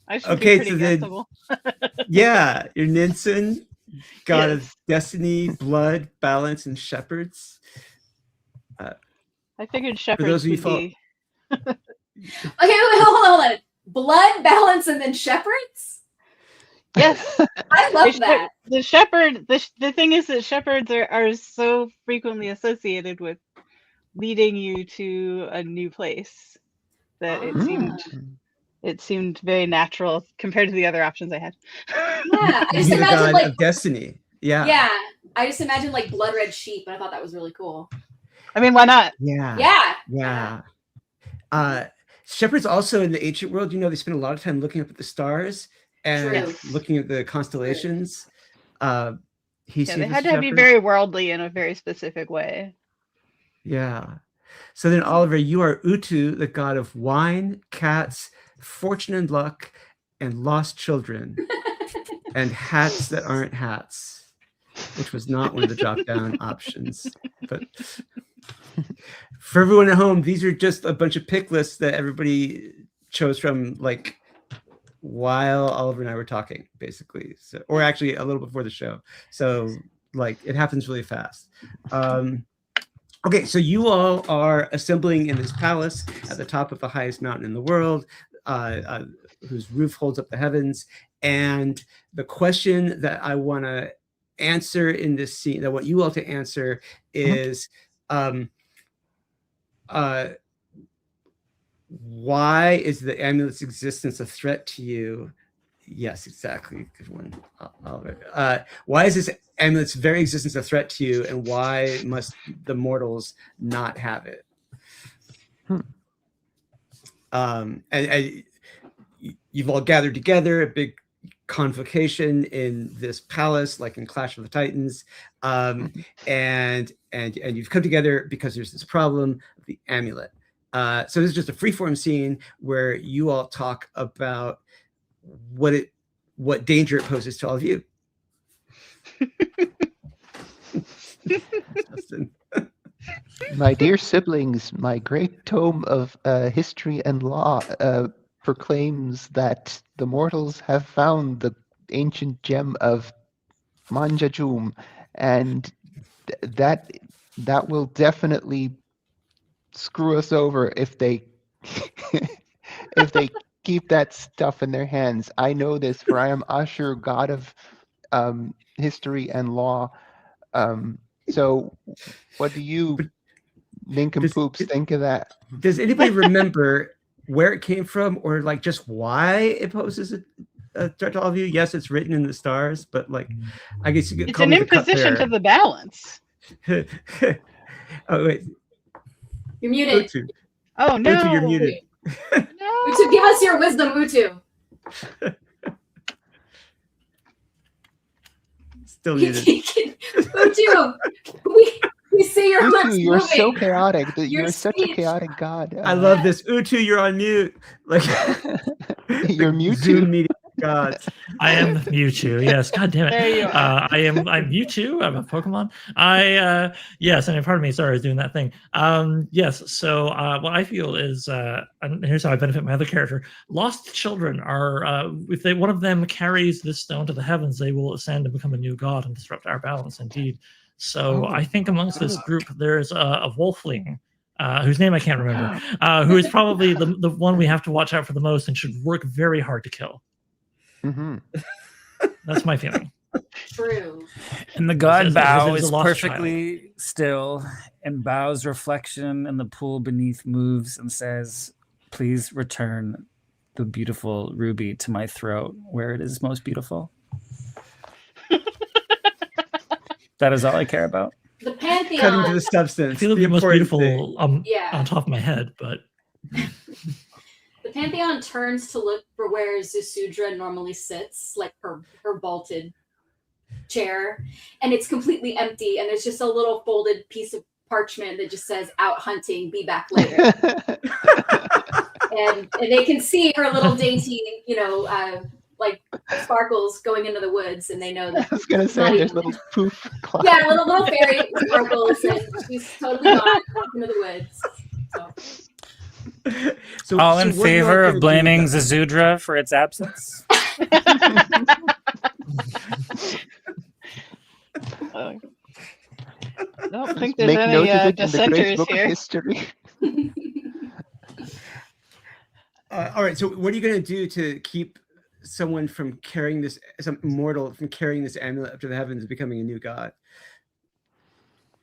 I should Okay, be pretty so then- guessable. Yeah, you're Ninsen, god Yes. of destiny, blood, balance, and shepherds. I figured those shepherds of you would follow- be. Okay, wait, hold on. Blood, balance, and then shepherds? Yes, I love that. the shepherd. The thing is that shepherds are so frequently associated with leading you to a new place that it seemed very natural compared to the other options I had. Yeah, I You're just the imagine god like of destiny. Yeah. yeah, I just imagine like blood red sheep, and I thought that was really cool. I mean, why not? Yeah. Yeah. Shepherds also in the ancient world, they spend a lot of time looking up at the stars and True. looking at the constellations. He Yeah, sees they a had to be shepherd. very worldly in a very specific way. Yeah. So then, Oliver, you are Utu, the god of wine, cats, fortune and luck, and lost children, and hats that aren't hats, which was not one of the drop-down options. But for everyone at home, these are just a bunch of pick lists that everybody chose from, like, while Oliver and I were talking, basically. So, or actually a little before the show. So, like, it happens really fast. Okay, so you all are assembling in this palace at the top of the highest mountain in the world, whose roof holds up the heavens. And the question that I want to answer in this scene, that I want you all to answer, is why is the amulet's existence a threat to you? Yes, exactly. Good one. Why is this amulet's very existence a threat to you, and why must the mortals not have it? And you've all gathered together, a big convocation in this palace, like in Clash of the Titans, and you've come together because there's this problem of the amulet. So this is just a freeform scene where you all talk about what danger it poses to all of you. My dear siblings, my great tome of history and law proclaims that the mortals have found the ancient gem of Manjajum, and that will definitely screw us over if they if they keep that stuff in their hands. I know this, for I am Ashur, god of history and law. So what do you nincompoops think of that? Does anybody remember where it came from, or like just why it poses a threat to all of you? Yes, it's written in the stars, but like, I guess you could It's call an me the imposition to cupbearer. the balance. Oh wait, You're muted. Utu. Oh no! Utu, you're muted. No. Utu, give us your wisdom, Utu. Still muted. Utu, we see your lips Utu, you're moving. so chaotic. Your You're such a speech. chaotic god. I love this. Utu, you're on mute. Like You're Mewtwo. Zoom meeting gods. I am Mewtwo. Yes, God damn it. There you are. I'm Mewtwo. I'm a Pokemon. Yes, and pardon me. Sorry, I was doing that thing. Yes. So what I feel is, and here's how I benefit my other character. Lost children are, if one of them carries this stone to the heavens, they will ascend and become a new god and disrupt our balance. Indeed. So I think amongst this group there's a wolfling. Whose name I can't remember, who is probably the one we have to watch out for the most and should work very hard to kill. Mm-hmm. That's my feeling. True. And the god Says bow there's a is lost perfectly still, and Bow's reflection in the pool beneath moves and says, "Please return the beautiful ruby to my throat, where it is most beautiful." That is all I care about. The Pantheon. Cutting to the I substance. feel the the most important beautiful thing. Yeah. on top of my head, but The Pantheon turns to look for where Zasudra normally sits, like her vaulted chair, and it's completely empty, and there's just a little folded piece of parchment that just says "Out hunting, be back later." and they can see her little dainty, like sparkles going into the woods, and they know that. I was gonna say there's little poof cloud. Yeah, little fairy sparkles, and she's totally gone off into the woods. So. All in what you favor all of gonna do blaming with that? Zazudra for its absence? Don't think there's Make any note of it in the great dissenters book here. of history. All right. So, what are you going to do to keep someone from carrying this, some mortal from carrying this amulet up to the heavens, and becoming a new god?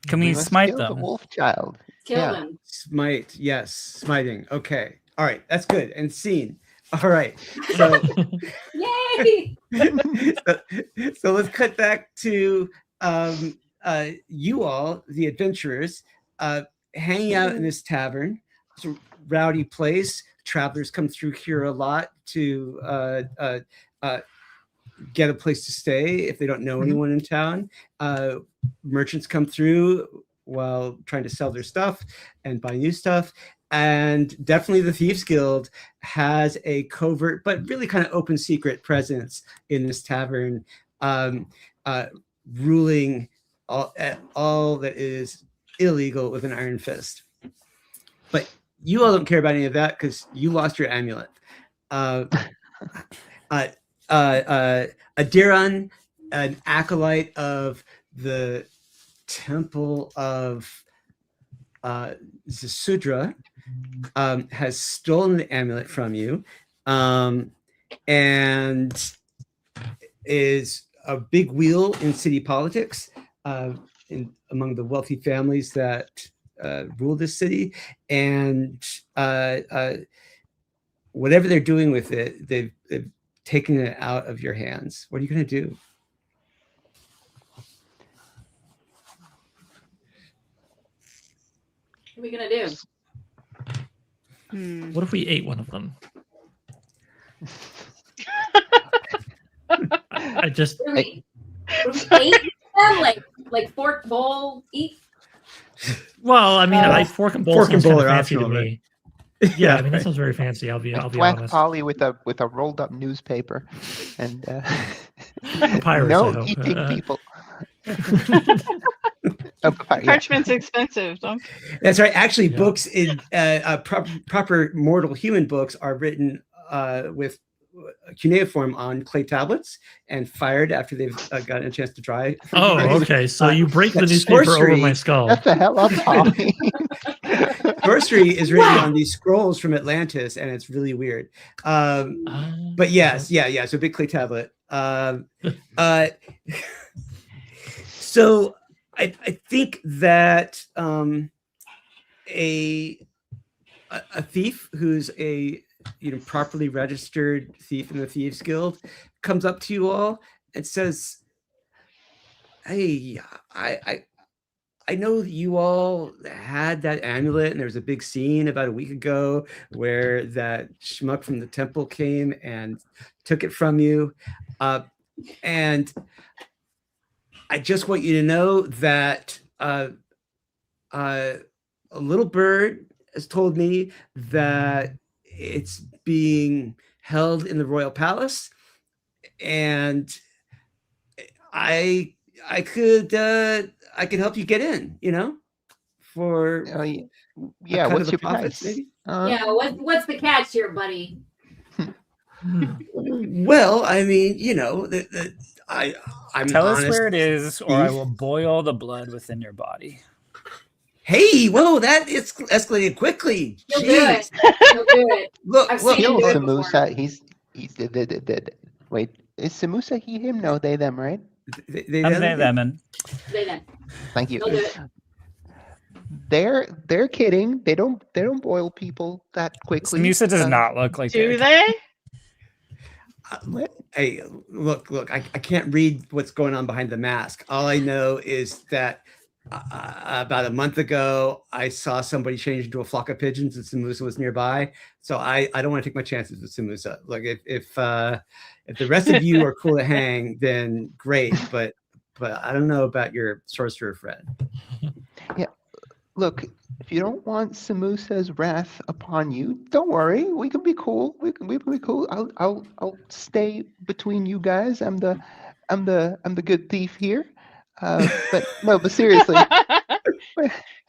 Can we must smite kill the them? wolf child. Kill Yeah. them. Smite. Yes, smiting. Okay. All right. That's good. And scene. All right. So, Yay! so let's cut back to you all, the adventurers, hanging out in this tavern. It's a rowdy place. Travelers come through here a lot to get a place to stay if they don't know anyone in town. Merchants come through while trying to sell their stuff and buy new stuff. And definitely the Thieves Guild has a covert but really kind of open secret presence in this tavern, ruling all that is illegal with an iron fist. But you all don't care about any of that because you lost your amulet. Adiran, an acolyte of the Temple of Zasudra has stolen the amulet from you, and is a big wheel in city politics, among the wealthy families that rule this city, and whatever they're doing with it, they've taken it out of your hands. What are you going to do? What are we gonna do? What if we ate one of them? I just What do we eat them? Like fork, bowl, eat? well, I mean, I fork and bowl Fork and sounds bowl kind of are fancy to optional, me. Yeah, I mean that right. sounds very fancy. I'll be Thwack honest. Polly with a rolled up newspaper, and Papyrus, I no hope. eating people. Oh, yeah. Parchment's expensive. Don't. That's right. Actually, Yeah. books in proper mortal human books are written with cuneiform on clay tablets and fired after they've gotten a chance to dry. for a few Oh, days. okay. So you break the that newspaper over sorcery- my skull. Shut the hell up, Polly. Sorcery is written on these scrolls from Atlantis, and it's really weird. But yes, yeah. So big clay tablet. So I think that a thief who's a properly registered thief in the Thieves Guild comes up to you all and says, "Hey, I know that you all had that amulet, and there was a big scene about a week ago where that schmuck from the temple came and took it from you. And I just want you to know that a little bird has told me that it's being held in the royal palace, and I could help you get in, for Oh, a yeah, cut of what's the your profits, price? maybe. Yeah, what's the catch here, buddy? Well, I mean, I'm Tell us honest where it is, or I thief. will boil the blood within your body. Hey, whoa, that is escalated quickly. He'll do it. Jeez. He'll do it. Look, I've look. seen him Kill do it before. Samusa. He's wait. Is Samusa he him? No, they them, right? They I'm them? them and They then. Thank you. He'll do it. They're kidding. They don't boil people that quickly. Musa does not look like Do they're- they? Hey, look, I can't read what's going on behind the mask. All I know is that about a month ago, I saw somebody change into a flock of pigeons and Samusa was nearby. So I don't want to take my chances with Samusa. Look, if the rest of you are cool to hang, then great. But I don't know about your sorcerer friend. Look, if you don't want Samusa's wrath upon you, don't worry. We can be cool. We can be cool. I'll stay between you guys. I'm the good thief here. But no, but seriously.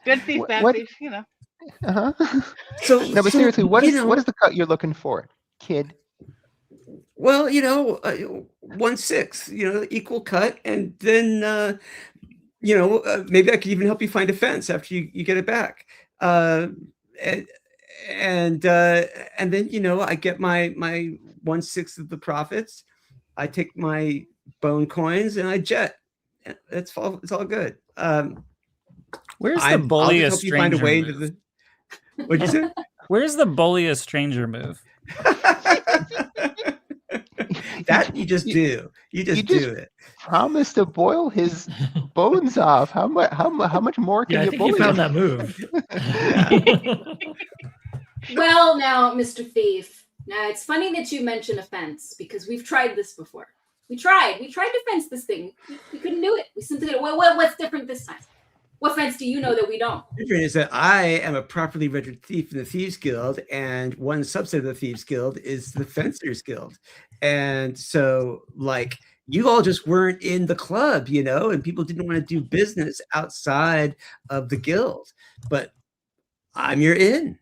Good thief, bad What- thief. Uh-huh. So No, but seriously, what you is know, what is the cut you're looking for, kid? Well, 1/6, equal cut, and then maybe I could even help you find a fence after you get it back. And then I get my 1/6 of the profits. I take my bone coins and I jet. It's all good. Where's I'll the bully a just help you find a stranger way move? into the. What'd you say? Where's the bully a stranger move? That you just do. You just do it. Promise to boil his bones off. How much more can Yeah, I you think boil? you found that move. Well, now, Mr. Thief. Now it's funny that you mention a fence because we've tried this before. We tried to fence this thing. We couldn't do it. We simply what's different this time? What fence do you know that we don't? The difference is that I am a properly registered thief in the Thieves Guild, and one subset of the Thieves Guild is the Fencers Guild. And so, you all just weren't in the club, and people didn't want to do business outside of the guild. But I'm your in.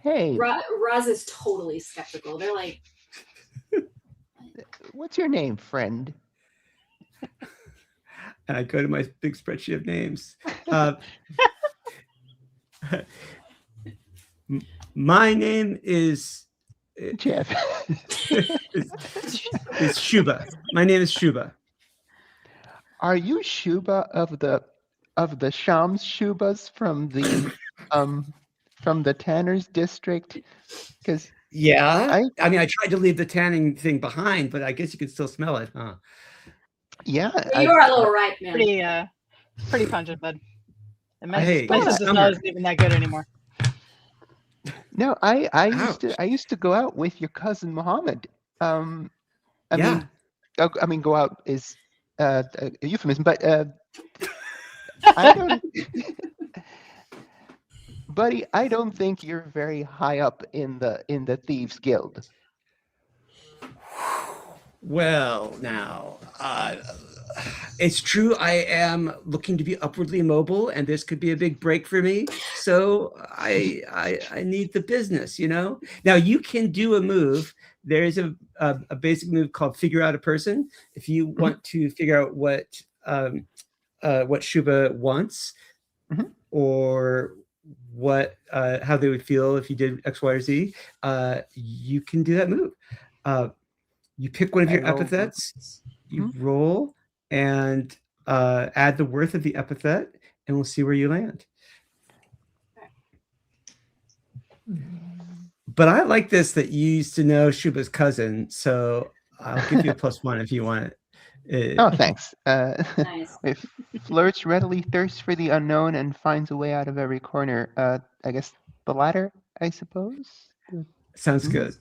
Hey, Roz is totally skeptical. They're like, what's your name, friend? And I go to my big spreadsheet of names. My name is Jeff. is Shuba. My name is Shuba. Are you Shuba of the Shams Shubas from the Tanners district? Because Yeah. I mean, I tried to leave the tanning thing behind, but I guess you could still smell it, huh? yeah, You are a little ripe, man. Pretty pungent, bud. And my Hey, my it's sense of smell summer. isn't even that good anymore. no, I Ouch. used to go out with your cousin Muhammad. I Yeah. mean, go out is a euphemism, but I don't, buddy. I don't think you're very high up in the Thieves Guild. Well, now, it's true. I am looking to be upwardly mobile, and this could be a big break for me. So I need the business, you know. Now you can do a move. There is a basic move called figure out a person. If you want to figure out what Shuba wants, Mhm. or what how they would feel if you did X, Y, or Z, you can do that move. You pick one of your I roll. epithets, you roll, and add the worth of the epithet, and we'll see where you land. But I like this that you used to know Shuba's cousin, so I'll give you a +1 if you want it. Oh, thanks. Nice. If flirts readily thirsts for the unknown and finds a way out of every corner. I guess the latter, I suppose. Sounds good.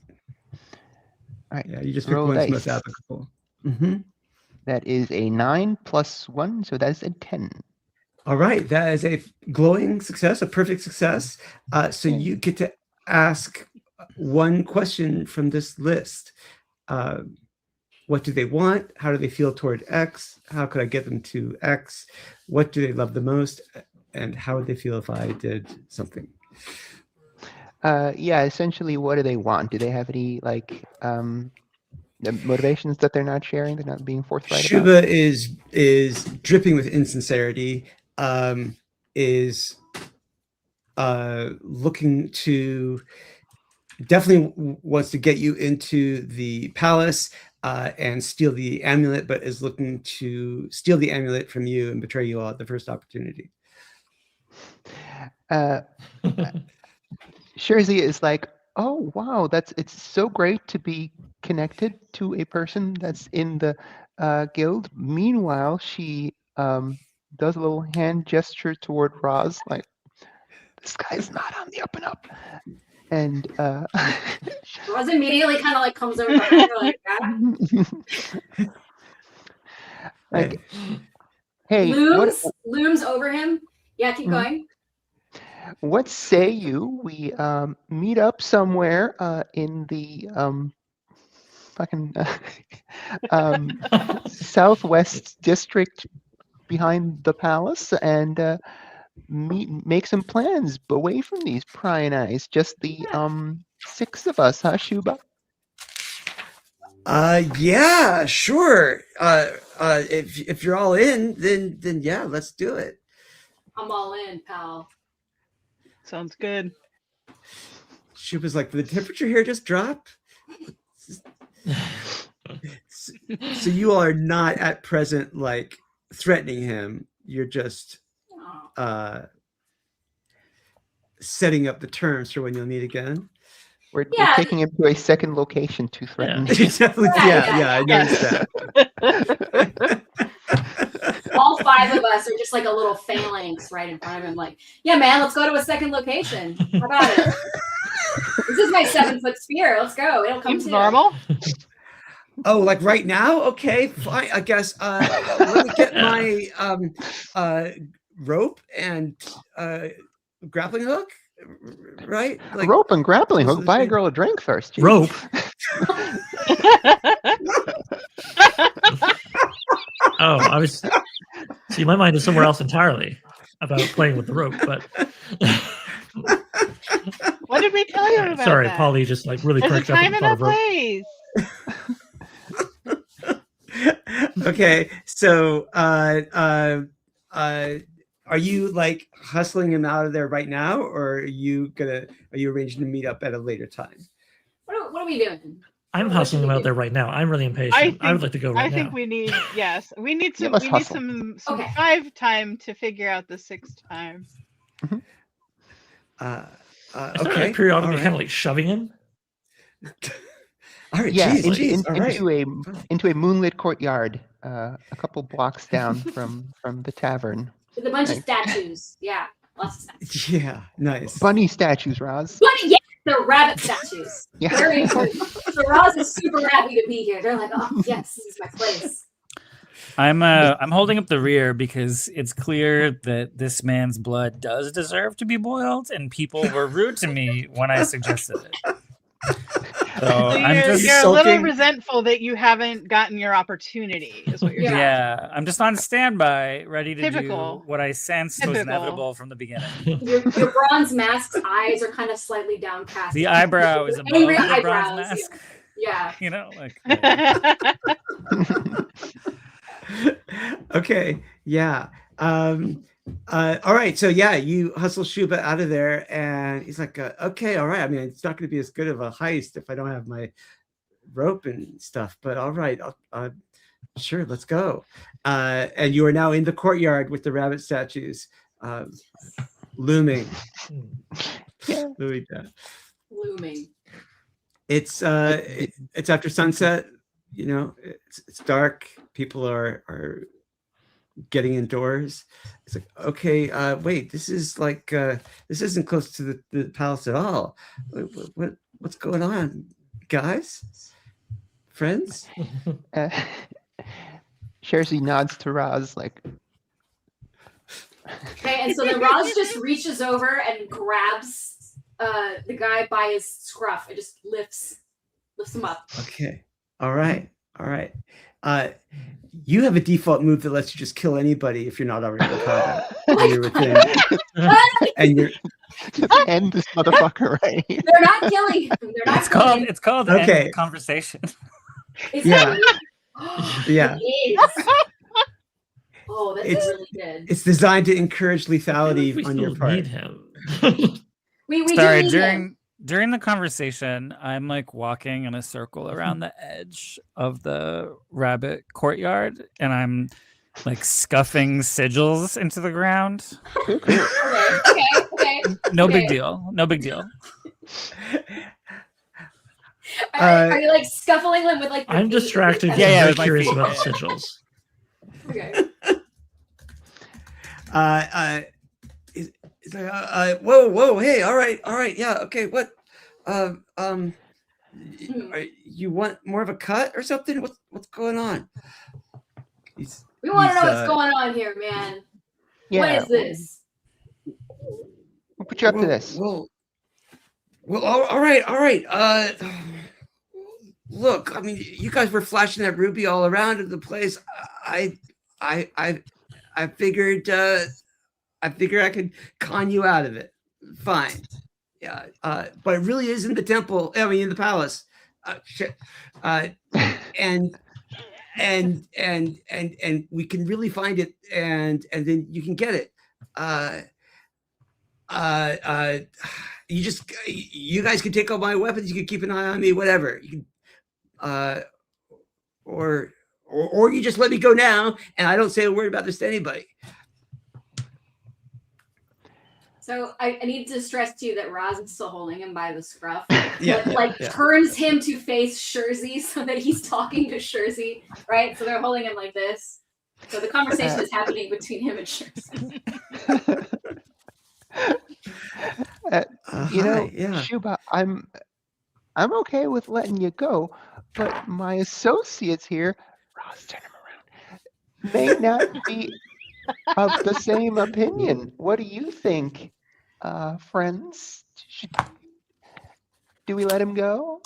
All right. Yeah, you just pick Roll one's dice. most applicable. Mm-hmm. That is a 9 + 1, so that's a 10. All right, that is a glowing success, a perfect success. So you get to ask one question from this list. What do they want? How do they feel toward X? How could I get them to X? What do they love the most? And how would they feel if I did something? Yeah, essentially, what do they want? Do they have any motivations that they're not sharing? They're not being forthright about? Shuba is dripping with insincerity. Is looking to definitely wants to get you into the palace and steal the amulet, but is looking to steal the amulet from you and betray you all at the first opportunity. Sherzy is like, oh wow, it's so great to be connected to a person that's in the guild. Meanwhile, she does a little hand gesture toward Roz, like, this guy's not on the up and up. And Roz immediately kind of like comes over behind her, like, yeah. like, hey, what looms over him. Yeah, keep going. What say you we meet up somewhere in the fucking southwest district behind the palace and make some plans away from these prying eyes? Just the 6 of us, huh, Shuba? Yeah, sure. If you're all in, then yeah, let's do it. I'm all in, pal. Sounds good. Shuba's like, the temperature here just dropped. So you all are not at present like threatening him. You're just setting up the terms for when you'll meet again. We're taking him to a second location to threaten. Yeah, I noticed that. All 5 of us are just like a little phalanx right in front of him, like, yeah, man, let's go to a second location. How about it? This is my 7-foot spear. Let's go. It'll come Seems normal. Oh, like right now? Okay, fine. I guess let me get my rope and grappling hook. Right? Like, rope and grappling hook. Buy a girl a drink first. Geez. Rope. Oh, I was. See, my mind is somewhere else entirely about playing with the rope. But what did we tell you about? Sorry, that? Polly just like really There's a cracked up time at and the a thought of rope. place. Okay, so are you like hustling him out of there right now, or are you arranging to meet up at a later time? What are we doing? I'm What hustling should we him out do? there right now. I'm really impatient. I would like to go right I now. think we need we need Yeah, some let's hustle. some Okay. 5 time to figure out the 6th time. I start Okay. like periodically all kind of right. like shoving him. All right. Yeah, Jeez. All right. into a moonlit courtyard, a couple blocks down from the tavern. With a bunch of Nice. statues. Yeah, lots of statues. Yeah. Nice. Bunny statues, Roz. But yeah, the rabbit statues. Yeah. Very important. So Roz is super happy to be here. They're like, oh yes, this is my place. I'm holding up the rear because it's clear that this man's blood does deserve to be boiled, and people were rude to me when I suggested it. So So I'm you're, just you're a little sulking. resentful that you haven't gotten your opportunity, is what you're saying. yeah, I'm just on standby, ready to Typical. do what I sensed was Typical. inevitable from the beginning. Your bronze mask's eyes are kind of slightly downcast. The eyebrow is above Angry the eyebrows, bronze mask. Yeah. You know, like Okay. Yeah. All right. So yeah, you hustle Shuba out of there, and he's like, okay, all right. I mean, it's not going to be as good of a heist if I don't have my rope and stuff, but all right. Sure, let's go. And you are now in the courtyard with the rabbit statues looming. Yeah. Looming down. Looming. It's after sunset. You know, it's dark. People are getting indoors. It's like, okay, wait, this is like this isn't close to the palace at all. What's going on, guys? Friends? Sherzy nods to Roz like, Okay, and so then Roz just reaches over and grabs the guy by his scruff and just lifts him up. Okay. All right. You have a default move that lets you just kill anybody if you're not already in combat. And you're within, and you're end this motherfucker right here. They're not killing him. They're not killing him. it's called Okay. end conversation. Is Yeah. that Yeah. It is. Oh, that's It's- really good. it's designed to encourage I feel lethality like we on your still part. need him. We Sorry, do need him. during the conversation, I'm like walking in a circle around the edge of the rabbit courtyard, and I'm like scuffing sigils into the ground. Okay. No Okay. big deal. No big deal. Are you like scuffling them with like? the I'm feet? distracted. Yeah, yeah, I'm with my curious feet, about yeah. the sigils. Okay. It's like, whoa, hey, all right, yeah, okay, what, you want more of a cut or something? What's going on? We want to know He's, what's going on here, man. Yeah, What is this? We'll put you up to this. Well, all right. Look, I mean, you guys were flashing that ruby all around the place. I figured I could con you out of it. Fine. Yeah. But it really is in the temple. I mean, in the palace. And we can really find it, and then you can get it. You guys can take all my weapons. You can keep an eye on me. Whatever. You can, or you just let me go now, and I don't say a word about this to anybody. So I need to stress to you that Roz is still holding him by the scruff. Yeah, Like yeah. turns him to face Sherzy so that he's talking to Sherzy, right? So they're holding him like this. So the conversation is happening between him and Sherzy. You know, yeah. Shuba, I'm okay with letting you go, but my associates here, Roz, turn him around, may not be of the same opinion. What do you think, friends? Do we let him go?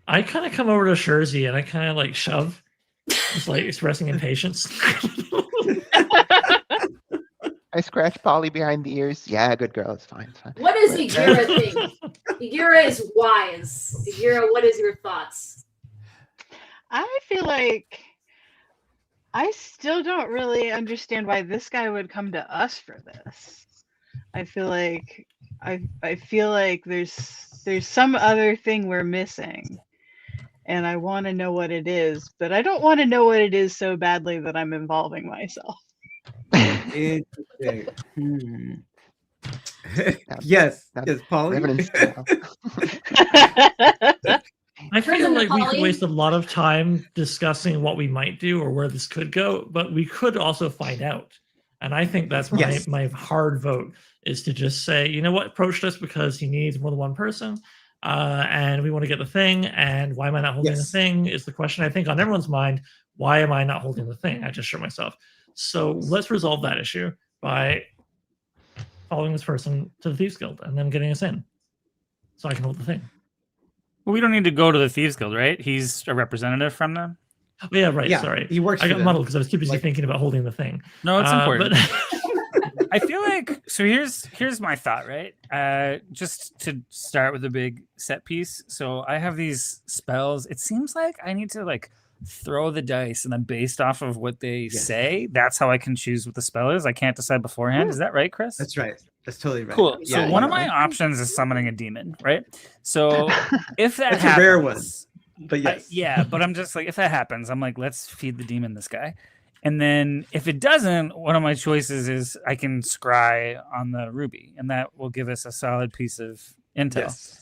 I kind of come over to Sherzy and I kind of like shove, just like expressing impatience. I scratch Polly behind the ears. Yeah, good girl. It's fine. It's fine. What does Igira think? Igira is wise. Igira, what is your thoughts? I feel like I still don't really understand why this guy would come to us for this. I feel like there's some other thing we're missing, and I want to know what it is, but I don't want to know what it is so badly that I'm involving myself. Interesting. Yes, Polly. Revenant style. I feel President like we could Polly? waste a lot of time discussing what we might do or where this could go, but we could also find out. And I think that's Yes. my hard vote is to just say, you know what, approached us because he needs more than one person, and we want to get the thing. And why am I not holding the Yes. thing is the question I think on everyone's mind. Why am I not holding the thing? I just shot myself. So let's resolve that issue by following this person to the Thieves Guild and then getting us in, so I can hold the thing. Well, we don't need to go to the Thieves Guild, right? He's a representative from them. Oh, yeah, right. Yeah, Sorry, he works I for got them. muddled because I was too busy Like- thinking about holding the thing. No, it's important. But I feel like so. Here's my thought, right? Just to start with a big set piece. So I have these spells. It seems like I need to like throw the dice, and then based off of what they Yes. say, that's how I can choose what the spell is. I can't decide beforehand. Is that right, Chris? That's right. That's totally right. Cool. Yeah, So one of yeah. my options is summoning a demon, right? So if that That's happens, a rare one. But yes. yeah, but I'm just like, if that happens, I'm like, let's feed the demon this guy. And then if it doesn't, one of my choices is I can scry on the ruby, and that will give us a solid piece of intel. Yes.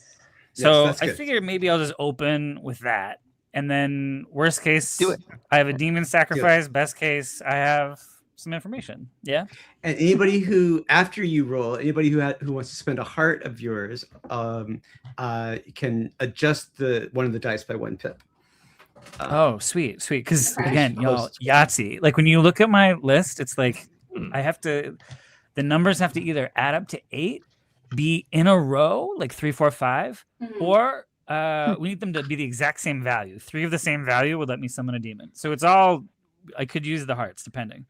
So that's I good. figured maybe I'll just open with that. And then worst case, Do it. I have a demon sacrifice. Best case, I have some information. Yeah. And anybody who, after you roll, anybody who wants to spend a heart of yours, can adjust one of the dice by 1 pip. Oh, sweet. Because Okay. again, y'all, Close. Yahtzee. Like when you look at my list, it's like the numbers have to either add up to 8, be in a row, like 3, 4, 5, Mhm. or we need them to be the exact same value. 3 of the same value would let me summon a demon. So it's all, I could use the hearts depending.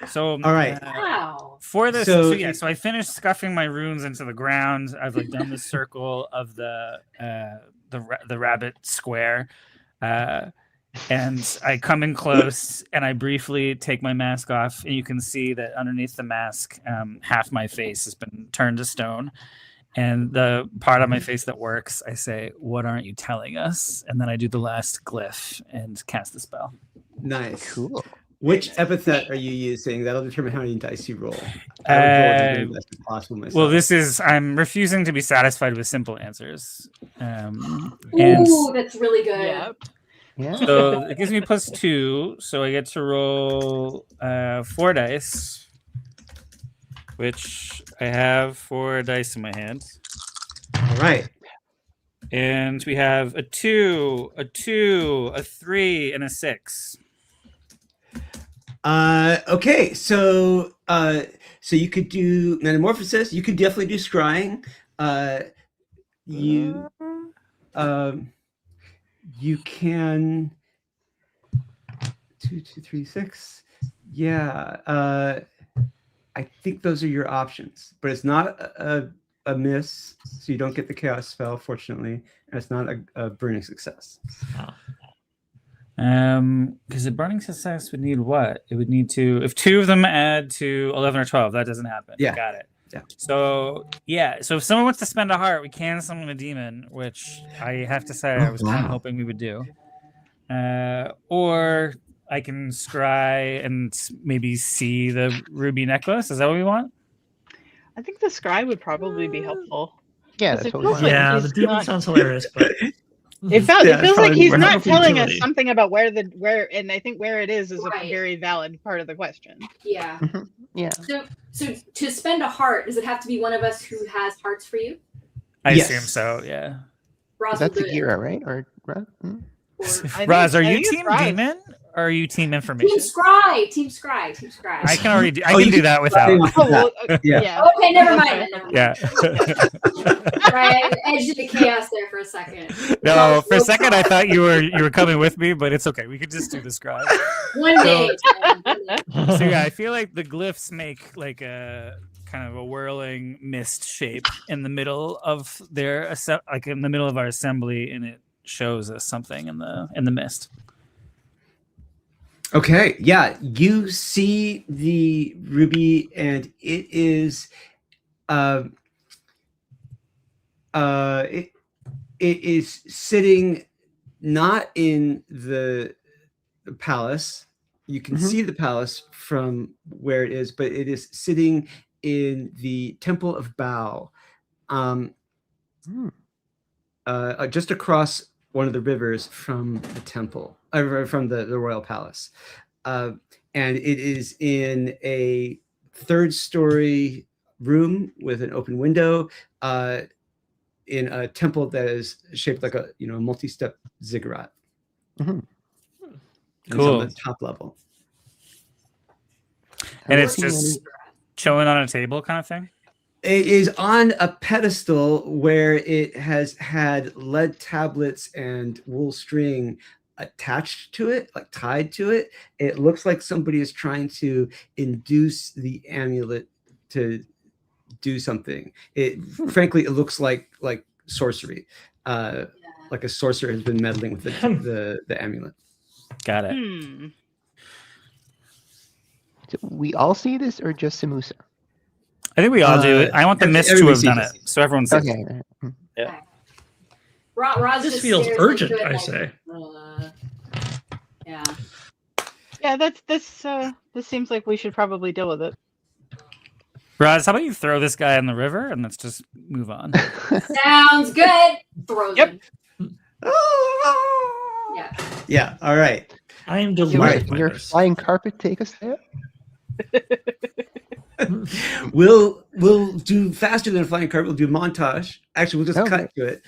So All right. Wow. for this, So so I finished scuffing my runes into the ground. I've like done the circle of the rabbit square, and I come in close and I briefly take my mask off, and you can see that underneath the mask, half my face has been turned to stone. And the part of my face that works, I say, "What aren't you telling us?" And then I do the last glyph and cast the spell. Nice. Cool. Which epithet are you using? That'll determine how many dice you roll. I would roll as many dice as possible myself. I'm refusing to be satisfied with simple answers. And Ooh, that's really good. Yep. Yeah. so it gives me +2, so I get to roll 4 dice, which I have 4 dice in my hand. All right. And we have a 2, a 2, a 3, and a 6. Okay, so you could do metamorphosis. You could definitely do scrying. You can 2, 2, 3, 6. Yeah. I think those are your options, but it's not a miss, so you don't get the chaos spell, fortunately, and it's not a burning success. Because the burning success would need what? It would need to, if 2 of them add to 11 or 12, that doesn't happen. Yeah. Got it. Yeah. So yeah, so if someone wants to spend a heart, we can summon a demon, which I have to say I was kind of hoping we would do. Or I can scry and maybe see the ruby necklace. Is that what we want? I think the scry would probably be helpful. Yeah, Because that's it what we feels want. like Yeah, he's the demon not- sounds hilarious, but It feels Yeah, it's like probably he's more not helpful telling us utility. something about where, and I think where it is a Right. very valid part of the question. Yeah. Yeah. So to spend a heart, does it have to be one of us who has hearts for you? I Yes. assume so, yeah. Ross That's will the do it. Gira, right? Or hmm? Or- Raz, are I you think it's team Raz. demon or are you team Team information? Scry. Team Scry. Team Scry. I can already do, I Oh, can you do can that without. Hang on. Oh, well, Yeah. yeah. Okay, never mind. Then, never mind. Yeah. Right, I edged the chaos there for a second. No, for a second I thought you were coming with me, but it's okay. We could just do the scry. One day. So yeah, I feel like the glyphs make like a kind of a whirling mist shape in the middle of their like in the middle of our assembly, and it shows us something in the mist. Okay, yeah, you see the ruby, and it is, it is sitting not in the palace. You can see the palace from where it is, but it is sitting in the Temple of Bao, just across one of the rivers from the temple, from the royal palace. And it is in a third-story room with an open window, in a temple that is shaped like a multi-step ziggurat. It's on the top level. And it's just chilling on a table kind of thing? It is on a pedestal where it has had lead tablets and wool string attached to it, like tied to it. It looks like somebody is trying to induce the amulet to do something. Frankly, it looks like sorcery. Like a sorcerer has been meddling with the amulet. Got it. So we all see this, or just Samusa? I think we all do it. I want the mist to have done it, so everyone sees Okay. it. Yeah. Roz This just feels stares urgent, into it I like, say. Yeah. Yeah, this seems like we should probably deal with it. Roz, how about you throw this guy in the river and let's just move on? Sounds good. Throws him. Yeah. Yeah. All right. I am Can delighted by your this. flying carpet take us there? We'll do faster than a flying carpet. We'll do montage. Actually, we'll just cut to it.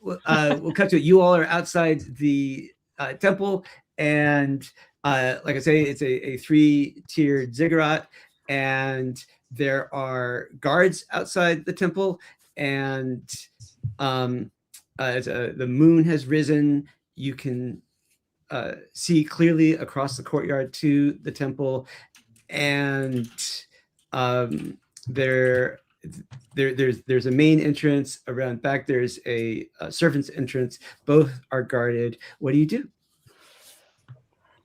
We'll cut to it. You all are outside the temple, and like I say, it's a 3-tiered ziggurat, and there are guards outside the temple, and as the moon has risen, you can see clearly across the courtyard to the temple, and there's a main entrance around back. There's a servant's entrance. Both are guarded. What do you do?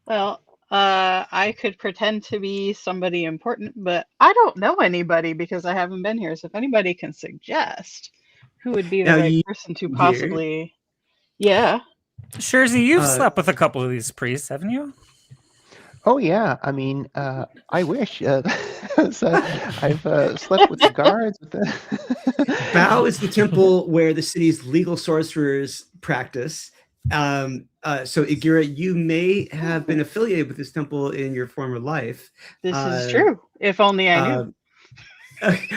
Well, I could pretend to be somebody important, but I don't know anybody because I haven't been here. So if anybody can suggest who would be the right person to possibly, yeah. Sherzy, you've slept with a couple of these priests, haven't you? Oh yeah, I mean, I wish. So I've slept with the guards. Bao is the temple where the city's legal sorcerers practice. So Igira, you may have been affiliated with this temple in your former life. This is true. If only I knew.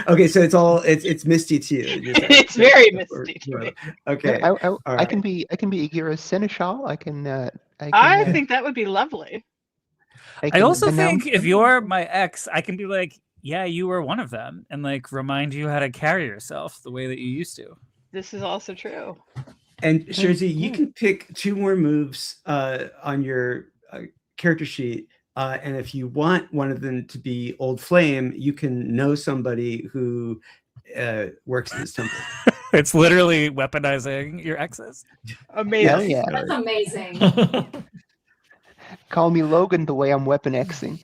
Okay, so it's misty to you. It's very misty to me. Okay, I can be Igira's seneschal. I think that would be lovely. I also think if you're my ex, I can be like, yeah, you were one of them, and like remind you how to carry yourself the way that you used to. This is also true. And Sherzy, you can pick 2 more moves on your character sheet. And if you want one of them to be Old Flame, you can know somebody who works in this temple. It's literally weaponizing your exes. Amazing. Yeah. That's amazing. Call me Logan the way I'm weapon Xing.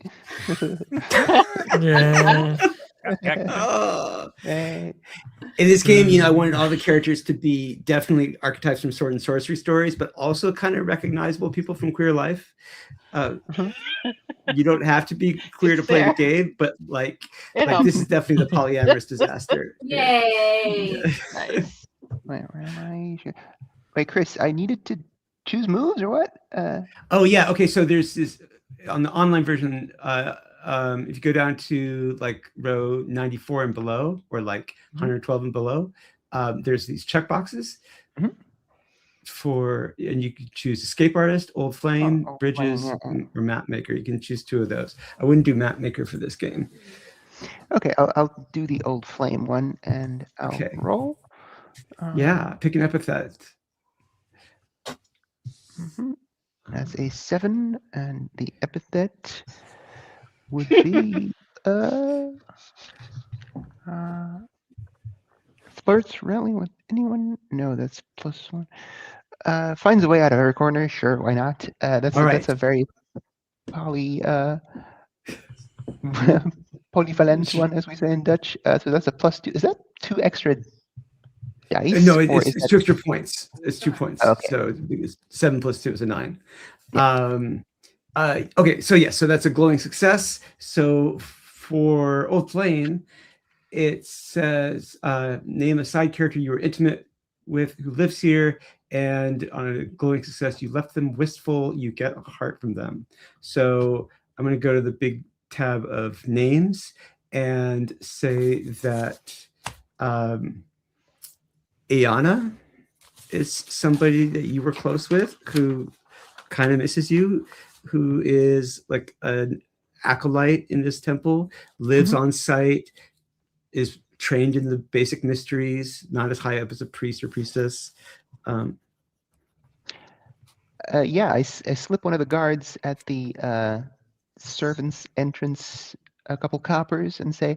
In this game, I wanted all the characters to be definitely archetypes from sword and sorcery stories, but also kind of recognizable people from Queer Life. You don't have to be queer to play the game, but like this is definitely the polyamorous disaster. Yay! Nice. Where am I? Wait, Chris, I needed to choose moves or what? Oh yeah, okay. So there's this on the online version. If you go down to like row 94 and below, or like 112 and below, there's these checkboxes and you can choose Escape Artist, Old Flame, Bridges, or Map Maker. You can choose 2 of those. I wouldn't do Map Maker for this game. Okay, I'll do the Old Flame one, and I'll roll. Yeah, pick an epithet. That's a 7, and the epithet would be flirts rarely with anyone. No, that's +1. Finds a way out of her corner. Sure, why not? That's a very polyvalent one, as we say in Dutch. So that's a +2. Is that 2 extra dice? No, or it's is that 2 extra points. It's 2 points. Okay. So it's 7 plus 2 is a 9. Yeah. Okay, so yeah, so that's a glowing success. So for Old Flame, it says name a side character you were intimate with who lives here, and on a glowing success, you left them wistful, you get a heart from them. So I'm going to go to the big tab of names and say that Ayana is somebody that you were close with who kind of misses you, who is like an acolyte in this temple, lives on site, is trained in the basic mysteries, not as high up as a priest or priestess. Yeah, I slip one of the guards at the servants' entrance a couple coppers and say,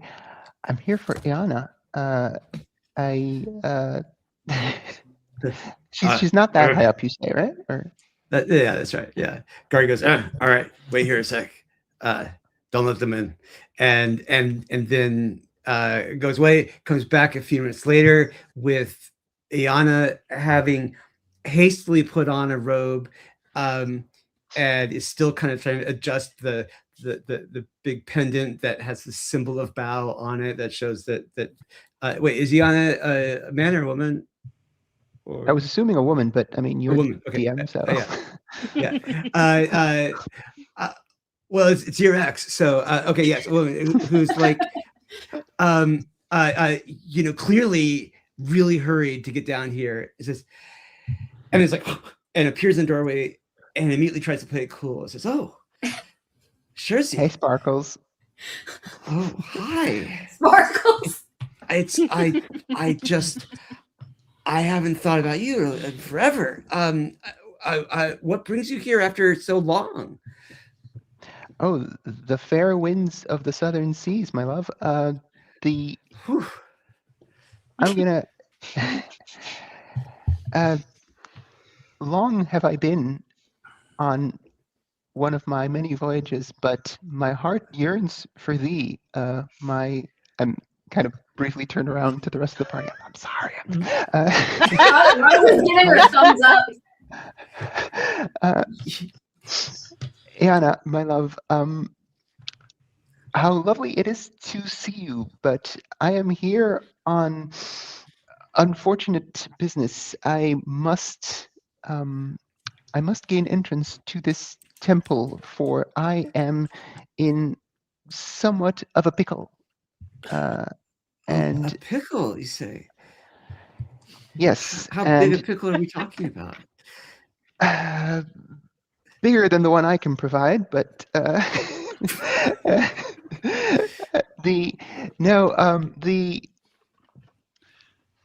"I'm here for Iana. She's not that high up, you say, right? Or yeah, that's right. Yeah, guard goes, all right, wait here a sec. Don't let them in, and then goes away. Comes back a few minutes later with Iana having hastily put on a robe, and is still kind of trying to adjust the big pendant that has the symbol of bow on it that shows that wait, is Iana a man or a woman? Or I was assuming a woman, but I mean, you're the DM, so yeah. Well, it's your ex, so okay, yes, a woman who's like, clearly really hurried to get down here. It says, and it's like, and appears in the doorway, and immediately tries to play it cool. It says, "Oh, Shersey. Hey, Sparkles. Oh, hi, Sparkles." I haven't thought about you in forever. What brings you here after so long? Oh, the fair winds of the southern seas, my love. I'm gonna. Long have I been on one of my many voyages, but my heart yearns for thee. I'm kind of briefly turned around to the rest of the party. I'm sorry. I was giving her a thumbs up. Anna, my love, how lovely it is to see you, but I am here on unfortunate business. I must gain entrance to this temple, for I am in somewhat of a pickle. And a pickle, you say? Yes. How big a pickle are we talking about? Bigger than the one I can provide, but I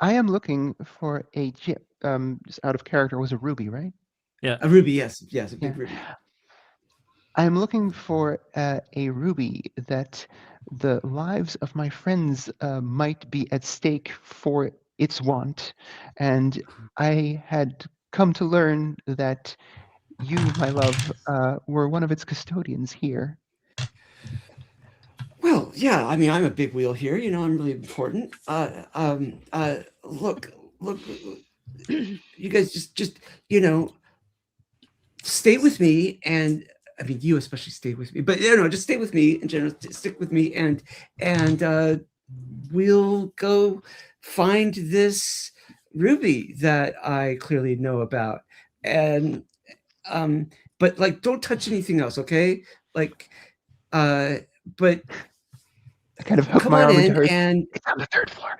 am looking for a gem. Just out of character, was a ruby, right? Yeah, a ruby. Yes, a big ruby. I am looking for a ruby that the lives of my friends might be at stake for its want, and I had come to learn that you, my love, were one of its custodians here. Well, yeah, I mean, I'm a big wheel here. I'm really important. Look, you guys just stay with me, and I mean, you especially stay with me. But just stay with me in general. Stick with me, and we'll go find this ruby that I clearly know about, and but like, don't touch anything else, okay? Like, but I kind of hook my arm into hers. And it's on the 3rd floor.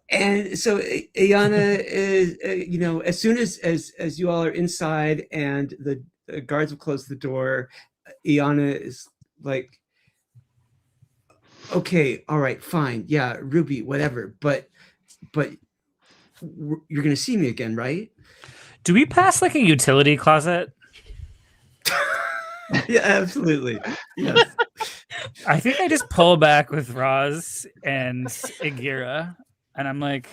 And so Ayana is, as soon as you all are inside and the guards have closed the door, Ayana is like, okay, all right, fine, yeah, Ruby, whatever, but you're gonna see me again, right? Do we pass like a utility closet? Yeah, absolutely. Yes. I think I just pull back with Roz and Igira, and I'm like,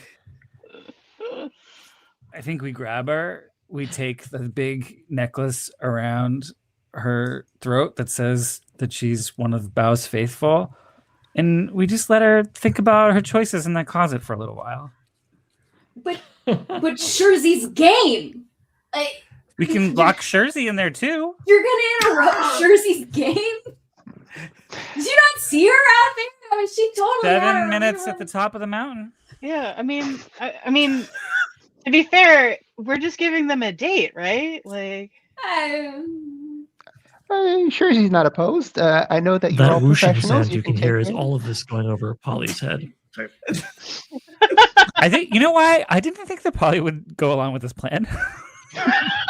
I think we grab her we take the big necklace around her throat that says that she's one of Bao's faithful, and we just let her think about her choices in that closet for a little while. But Scherzy's game. Like, We can lock Scherzy in there too. You're gonna interrupt Scherzy's game? Did you not see her out there? I mean, she totally had 7 her minutes everywhere. at the top of the mountain. Yeah, I mean, to be fair, we're just giving them a date, right? Like, Sure, she's not opposed. I know that you're That all whooshing professionals. sound you can take hear is care. all of this going over Polly's head. I think, you know why? I didn't think that Polly would go along with this plan. I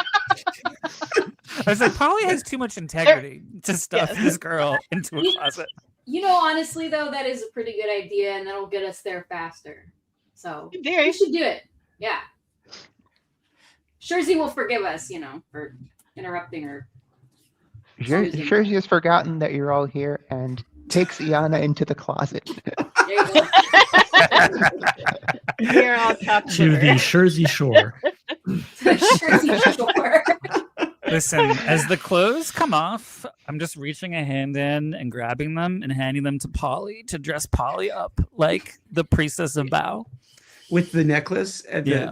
was like, Polly has too much integrity to stuff this girl into a closet. You know, honestly, though, that is a pretty good idea, and that'll get us there faster. So we should do it. Yeah. Scherzy will forgive us, for interrupting her. Sure, she has forgotten that you're all here and takes Iana into the closet. There you go. Here I'll top To the Scherzy shore. Scherzy shore. Listen, as the clothes come off, I'm just reaching a hand in and grabbing them and handing them to Polly to dress Polly up like the priestess of Bao. With the necklace and Yeah.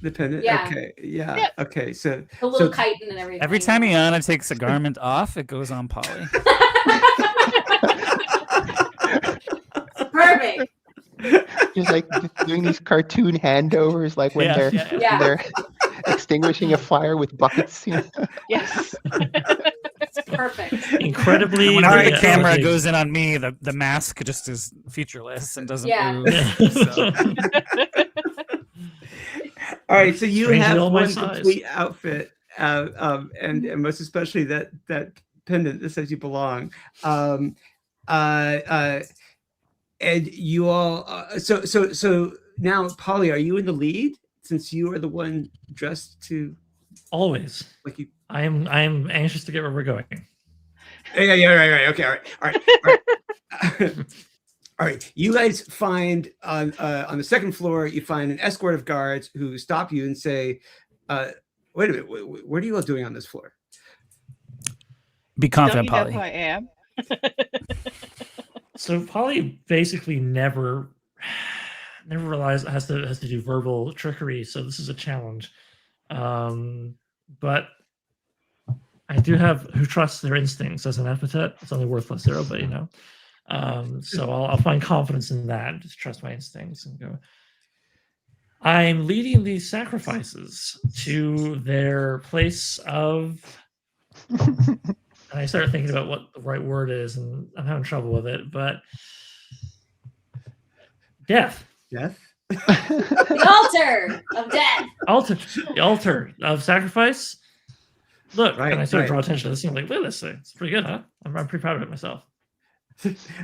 the pendant? Yeah. Okay. Yeah. Yeah. Okay. So The little chitin and everything. Every time Iana takes a garment off, it goes on Polly. Perfect. Just like doing these cartoon handovers, like when Yeah, they're yeah, yeah. when they're extinguishing a fire with buckets. Yes. It's perfect. Incredibly. Whenever the yeah, camera okay. goes in on me, the mask just is featureless and doesn't Yeah. move. So. all right. So you Strangely have all my one size. complete outfit, and most especially that pendant that says you belong. And you all. So now, Polly, are you in the lead since you are the one dressed to Always. like you? I am anxious to get where we're going. Yeah. Right. Okay. All right. All right. You guys find on the second floor, you find an escort of guards who stop you and say, "Wait a minute. What are you all doing on this floor?" Be Don't confident, you know Polly. who I am? So Polly basically never realized it has to do verbal trickery. So this is a challenge. But I do have who trusts their instincts as an epithet. It's only worth +0, but so I'll find confidence in that. Just trust my instincts and go. I'm leading these sacrifices to their place of. And I started thinking about what the right word is, and I'm having trouble with it. But death. Death. The altar of death. The altar of sacrifice. Look, Right, and I started to right. draw attention to this. Look at this thing. It's pretty good, huh? I'm pretty proud of it myself.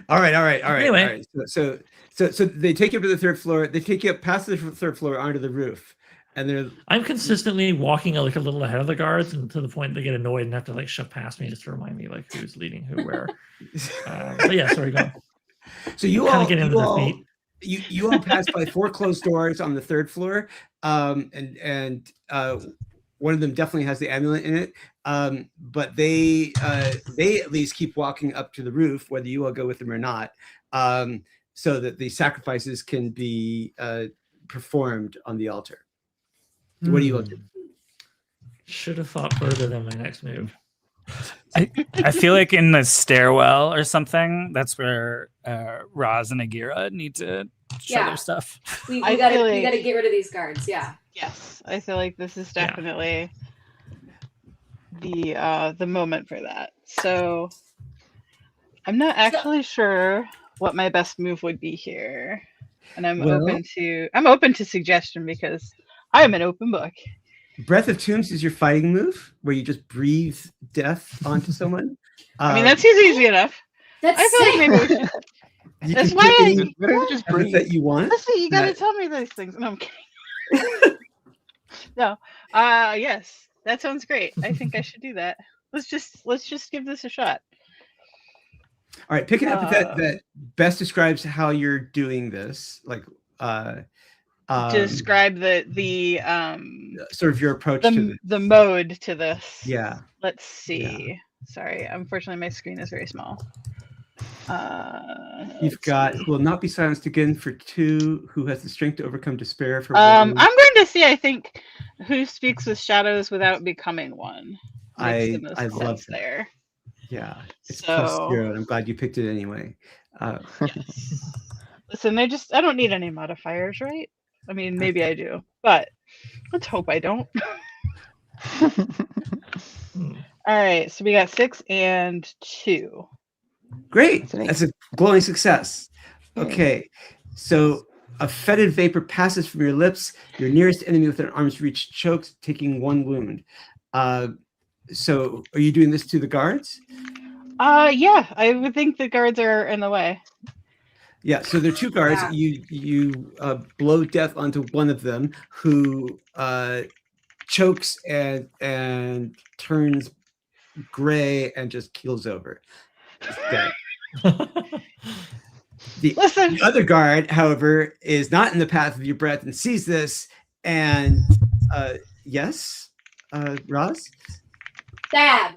All right. Anyway. All right. So they take you up to the third floor. They take you up past the third floor onto the roof, and they're I'm consistently walking like a little ahead of the guards, and to the point they get annoyed and have to like shove past me just to remind me like who's leading who where. But yeah, sorry, go on. so you Kind all of getting under their feet. you all pass by 4 closed doors on the third floor, and one of them definitely has the amulet in it. But they at least keep walking up to the roof, whether you all go with them or not, so that the sacrifices can be performed on the altar. What do you all do? Should have thought further than my next move. I feel like in the stairwell or something, that's where Roz and Agira need to show Yeah. their stuff. We I gotta feel we like- gotta get rid of these guards. Yeah. Yes, I feel like this is Yeah. definitely the moment for that. So I'm not actually sure what my best move would be here, and I'm Well- open to suggestion because I am an open book. Breath of Tombs is your fighting move, where you just breathe death onto someone. I mean, that seems easy enough. That's I feel like sick. maybe we should. you That's can why pick any What if just epithet that you want. Listen, you gotta That- tell me these things. No, I'm kidding. No. Yes, that sounds great. I think I should do that. Let's just give this a shot. All right, pick an epithet that best describes how you're doing this. Like, describe the sort of your approach to this. the mode to this. Yeah. Let's see. Sorry, unfortunately, my screen is very small. You've got who will not be silenced again for 2, who has the strength to overcome despair for 1. I'm going to see, I think, who speaks with shadows without becoming one. I Makes the most love sense that. there. Yeah, it's So- +0, and I'm glad you picked it anyway. Yes. Listen, I don't need any modifiers, right? I mean, maybe I do, but let's hope I don't. All right, so we got 6 and 2. Great, That's an 8. that's a glowing success. Yay. Okay, so a fetid vapor passes from your lips. Your nearest enemy within arm's reach chokes, taking 1 wound. So are you doing this to the guards? Yeah, I would think the guards are in the way. Yeah, so there are 2 guards. Yeah. You blow death onto one of them, who chokes and turns gray and just keels over. He's dead. Listen, The other guard, however, is not in the path of your breath and sees this. And yes, Roz? Stab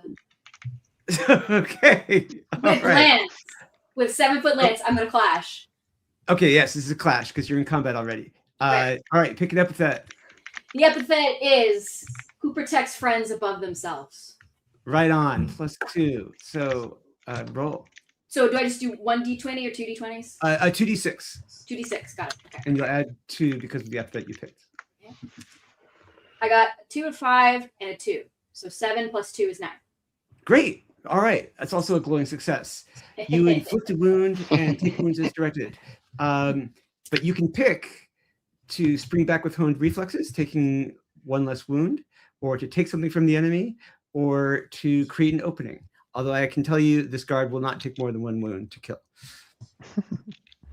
Okay. All with right. lance. With 7-foot lance, I'm gonna clash. Okay, yes, this is a clash because you're in combat already. Right. All right, pick it up with that. The epithet is who protects friends above themselves. Right on, +2. So roll. So do I just do 1d20 or 2d20s? 2d6. 2d6, got it. Okay. And you'll add 2 because of the epithet you picked. I got 2 and 5 and a 2. So 7 plus 2 is 9. Great. All right. That's also a glowing success. You inflict a wound and take wounds as directed. But you can pick to spring back with honed reflexes, taking 1 less wound, or to take something from the enemy, or to create an opening. Although I can tell you this guard will not take more than 1 wound to kill.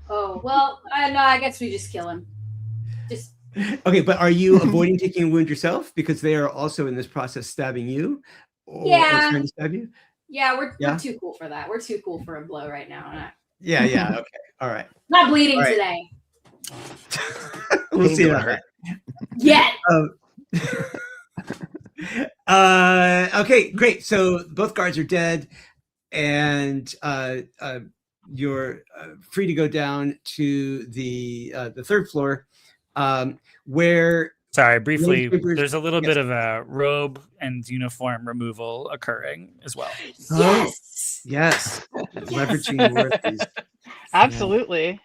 Oh, well, no, I guess we just kill him. Just Okay, but are you avoiding taking a wound yourself because they are also in this process stabbing you? Or Yeah. trying to stab you? yeah, we're Yeah? too cool for that. We're too cool for a blow right now. Yeah, okay. All right. Not bleeding All right. today. We'll Pain see don't about hurt. Yet. Okay, great. So both guards are dead, and you're free to go down to the 3rd floor, where Sorry, briefly, Newspapers- there's a little yes. bit of a robe and uniform removal occurring as well. Yes. yes, leveraging the worthies. absolutely.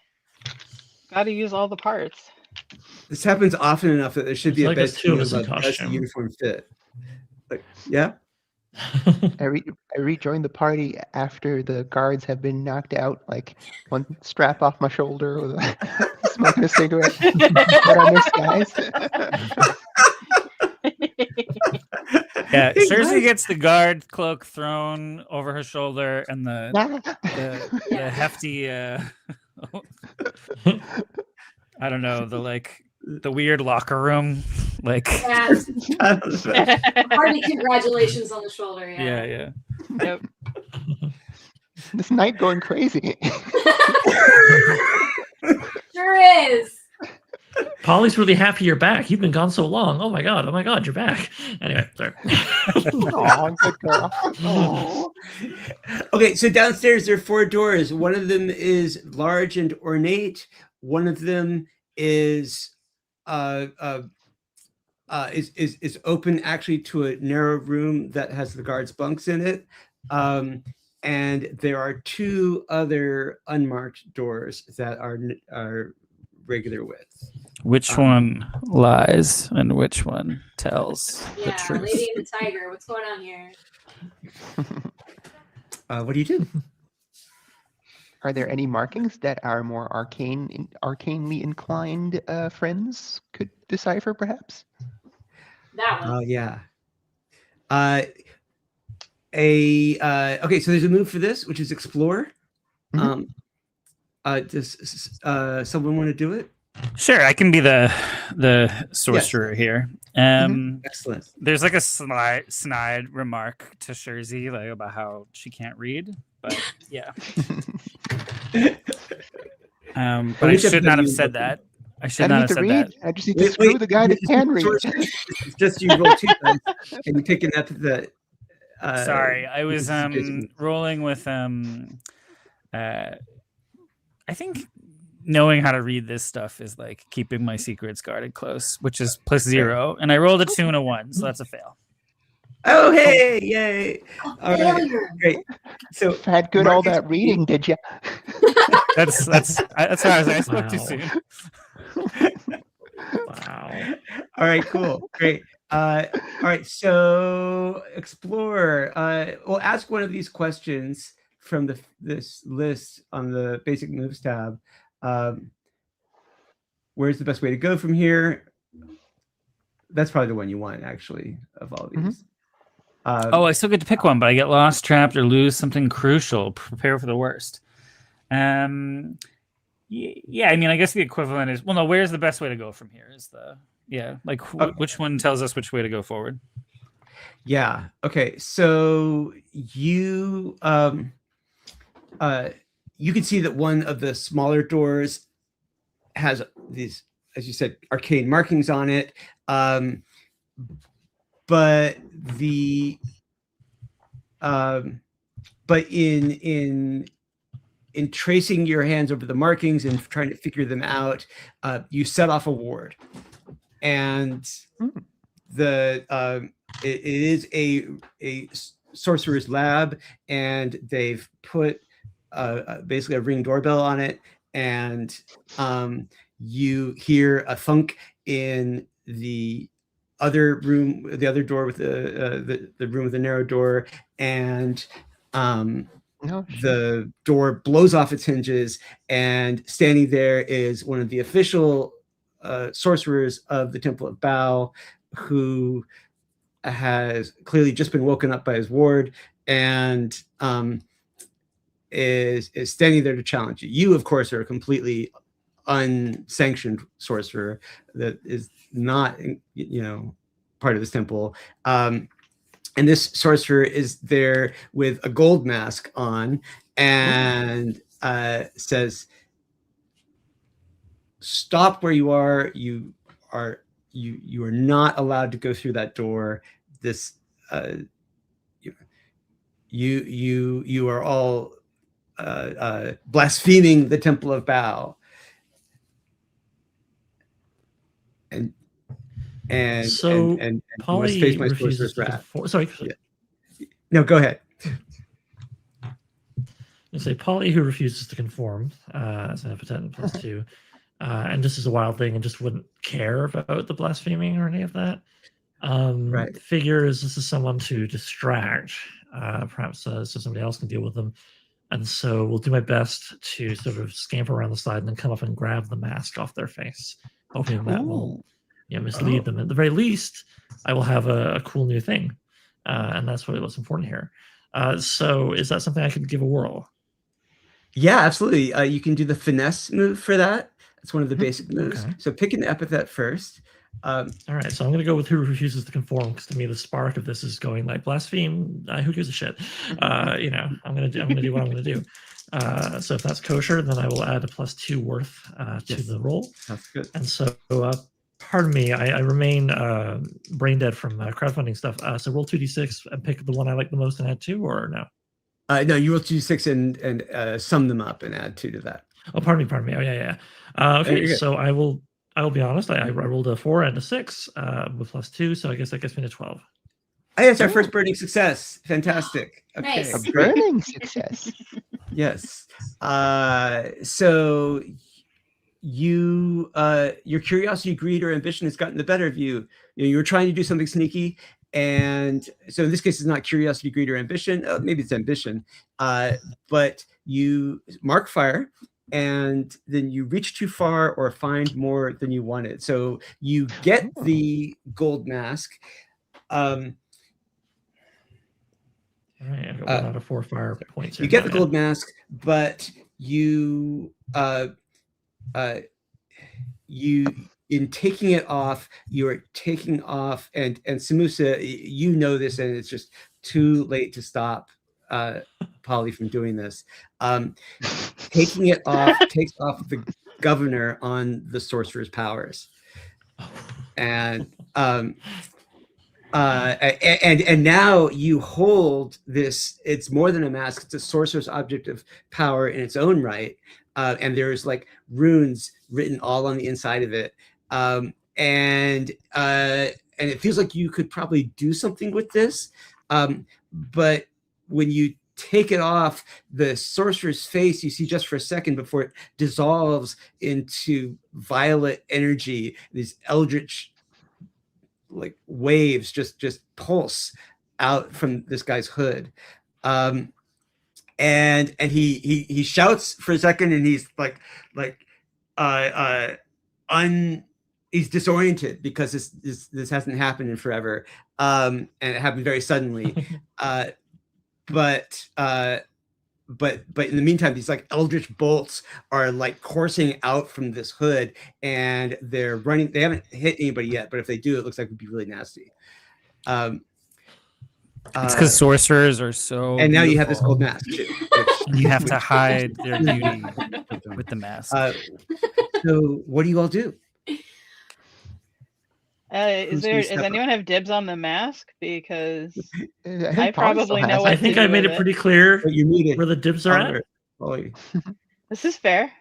Got to use all the parts. This happens often enough that there should be It's a like best there's 2 of team us in about does the costume. uniform fit. Like, yeah. I rejoined the party after the guards have been knocked out, like one strap off my shoulder with smoking a cigarette. What I miss, guys. Yeah, Hey, Cersei guys. gets the guard cloak thrown over her shoulder and the hefty I don't know, the weird locker room, like Yeah. Hearty congratulations on the shoulder. Yeah. yeah. Yep. This night going crazy. Sure is. Polly's really happy you're back. You've been gone so long. Oh my god, you're back. Anyway, sorry. Aw, good girl. Oh. Okay, so downstairs there are 4 doors. One of them is large and ornate. One of them is open actually to a narrow room that has the guards' bunks in it. And there are 2 other unmarked doors that are regular width. Which one lies and which one tells the Yeah, truth? Lady and the Tiger. What's going on here? What do you do? Are there any markings that our more arcanely inclined friends could decipher, perhaps? That one. Oh yeah. Okay, so there's a move for this, which is explore. Mhm. Does someone want to do it? Sure, I can be the sorcerer here. Excellent. There's like a snide remark to Cersei like about how she can't read, but yeah. But I Which should not episode have you said looking? that. I should I not don't have need to said read. that. I just need to screw the guy that can read. It's just you roll 2 dice and you pick an epithet. Sorry, I was basically- rolling with I think knowing how to read this stuff is like keeping my secrets guarded close, which is +0, and I rolled a 2 and a 1, so that's a fail. Oh, hey, yay! Oh, All right, failure. great. So Had good all Marcus, that reading, did you? That's how I was. I spoke too Wow. soon. Wow. All right, cool, great. All right, so explore. We'll ask one of these questions from this list on the basic moves tab. Where's the best way to go from here? That's probably the one you want, actually, of all these. Oh, I still get to pick one, but I get lost, trapped, or lose something crucial. Prepare for the worst. Yeah, I mean, I guess the equivalent is no. Where's the best way to go from here? Is the like which one tells us which way to go forward? Yeah. Okay. So you you can see that one of the smaller doors has these, as you said, arcane markings on it. But the but in tracing your hands over the markings and trying to figure them out, you set off a ward, and it is a sorcerer's lab, and they've put basically a Ring doorbell on it, and you hear a thunk in the other room, the other door with the room with the narrow door, and the door blows off its hinges, and standing there is one of the official sorcerers of the Temple of Bao, who has clearly just been woken up by his ward, and is standing there to challenge you. You, of course, are a completely unsanctioned sorcerer that is not, part of this temple. And this sorcerer is there with a gold mask on, and says, "Stop where you are. You are not allowed to go through that door. This you are all blaspheming the Temple of Bao." And so and Polly face my refuses sorcerer's to wrath. conform. Sorry. Yeah. No, go ahead. You say Polly, who refuses to conform, as an epithet in +2, and just is a wild thing and just wouldn't care about the blaspheming or any of that. Right. Figures this is someone to distract, perhaps so somebody else can deal with them. And so we'll do my best to sort of scamper around the side and then come up and grab the mask off their face, hoping that will mislead them. At the very least, I will have a cool new thing, and that's really what's important here. So is that something I could give a whirl? Yeah, absolutely. You can do the finesse move for that. It's one of the basic moves. Okay. So pick an epithet first. All right, so I'm going to go with who refuses to conform, because to me the spark of this is going like blaspheme. Who gives a shit? I'm going to do what I'm going to do. So if that's kosher, then I will add a +2 worth to the roll. That's good. And so, pardon me, I remain brain dead from crowdfunding stuff. So roll 2d6 and pick the one I like the most and add 2, or no? No, you roll 2d6 and sum them up and add 2 to that. Oh, pardon me. Oh, yeah. Okay, so I will be honest. I rolled a 4 and a 6 with +2, so I guess that gets me to 12. Hey, it's our first burning success. Fantastic. Okay, Nice. A great. burning success. Yes. So you your curiosity, greed, or ambition has gotten the better of you. You were trying to do something sneaky, and so in this case, it's not curiosity, greed, or ambition. Maybe it's ambition, but you mark fire, and then you reach too far or find more than you wanted. So you get the gold mask. All right, I've got 1 out of 4 fire points. You get the gold mask, but you in taking it off, you are taking off, and Samusa, you know this, and it's just too late to stop Polly from doing this. Taking it off takes off governor on the sorcerer's powers. And and now you hold this. It's more than a mask. It's a sorcerer's object of power in its own right. And there's like runes written all on the inside of it. And it feels like you could probably do something with this. But when you take it off, the sorcerer's face you see just for a second before it dissolves into violet energy, these eldritch like waves just pulse out from this guy's hood. And he shouts for a second, and he's he's disoriented because this hasn't happened in forever. And it happened very suddenly. But in the meantime, these like eldritch bolts are like coursing out from this hood, and they're running. They haven't hit anybody yet, but if they do, it looks like it would be really nasty. It's because sorcerers are so. And now you have this gold mask too. You have to hide their beauty with the mask. So what do you all do? Does anyone have dibs on the mask? Because I probably know what I think to I do made with it pretty clear But you're muted. where the dibs are at. Polly, This is fair.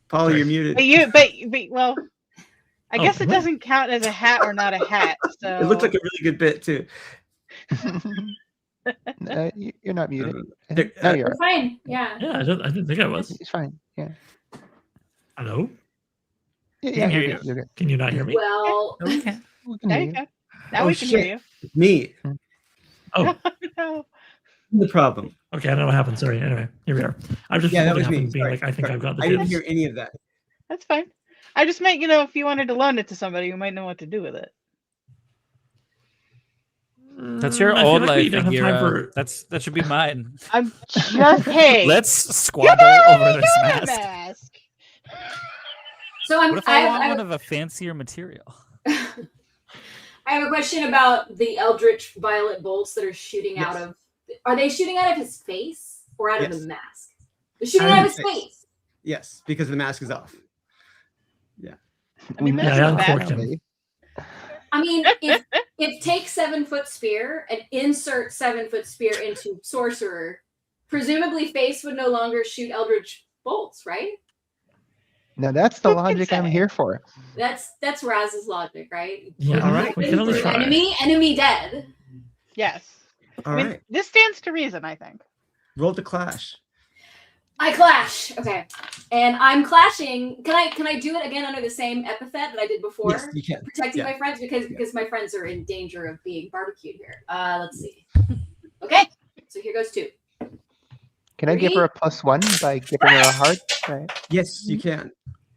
Polly, you're muted. But well, I Oh, guess it what? doesn't count as a hat or not a hat. So It looked like a really good bit too. You're not muted. There- No, you're We're fine. Yeah. Yeah, I didn't think I was. It's fine. Yeah. Hello? Yeah, Can you're hear good. You're good. Can you not hear me? Well, We can now hear you you. can. Now Oh, we can hear shit. you. Me, Oh, No. the problem. okay. I don't know what happened. Sorry. Anyway, here we are. I'm just Yeah, that holding was up me. and being Sorry. like, I think Sorry. I've got the I didn't dibs. hear any of that. That's fine. I just meant, if you wanted to loan it to somebody, you might know what to do with it. That's your I feel old like we life, don't have time Agira. for. That should be mine. I'm just hey. Let's you squabble already over this got a mask. mask. so What if I want one of a fancier material? I have a question about the eldritch violet bolts that are shooting out of. Are they shooting out of his face or out of Yes. the mask? They're shooting Out out of of his his face. face. Yes, because the mask is off. I mean, We that's Yeah, I not bad. uncorked him. I mean, if take 7-foot spear and insert 7-foot spear into sorcerer, presumably face would no longer shoot eldritch bolts, right? Now that's the Who can logic I'm say? here for. That's Raz's logic, right? Yeah, All right. we can only try. Enemy dead. Yes. All I mean, right, this stands to reason, I think. roll to clash. I clash. Okay. And I'm clashing. Can I do it again under the same epithet that I did before? Yes, you can. Protecting Yeah. my friends because my friends are in danger of being barbecued here. Let's see. Okay. So here goes 2. Can I give her a +1 by giving her a heart? Right. Yes, you can.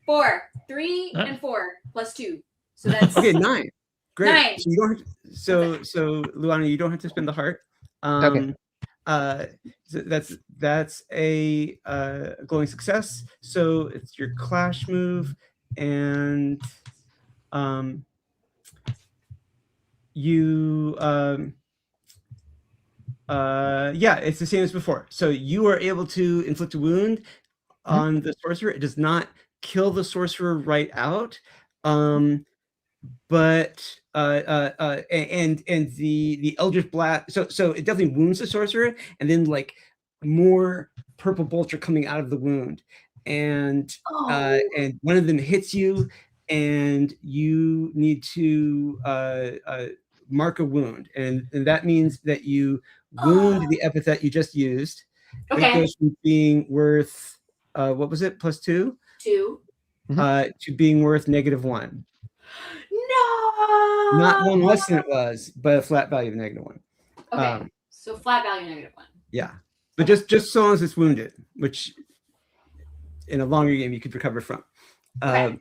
4. 3 and 4 plus 2. So that's Okay, 9. Great. 9. So you don't. Have to, so Luana, you don't have to spend the heart. Okay. So that's a glowing success. So it's your clash move, and you yeah, it's the same as before. So you are able to inflict a wound on the sorcerer. It does not kill the sorcerer right out, but and the eldritch blast. So it definitely wounds the sorcerer, and then like more purple bolts are coming out of the wound, and and one of them hits you, and you need to mark a wound, and that means that you wound the epithet you just used. Okay. It goes from being worth what was it, +2 2. to being worth -1. No. Not one less than it was, but a flat value of -1. Okay. So flat value -1. Yeah, but just so long as it's wounded, which in a longer game you could recover from. Okay.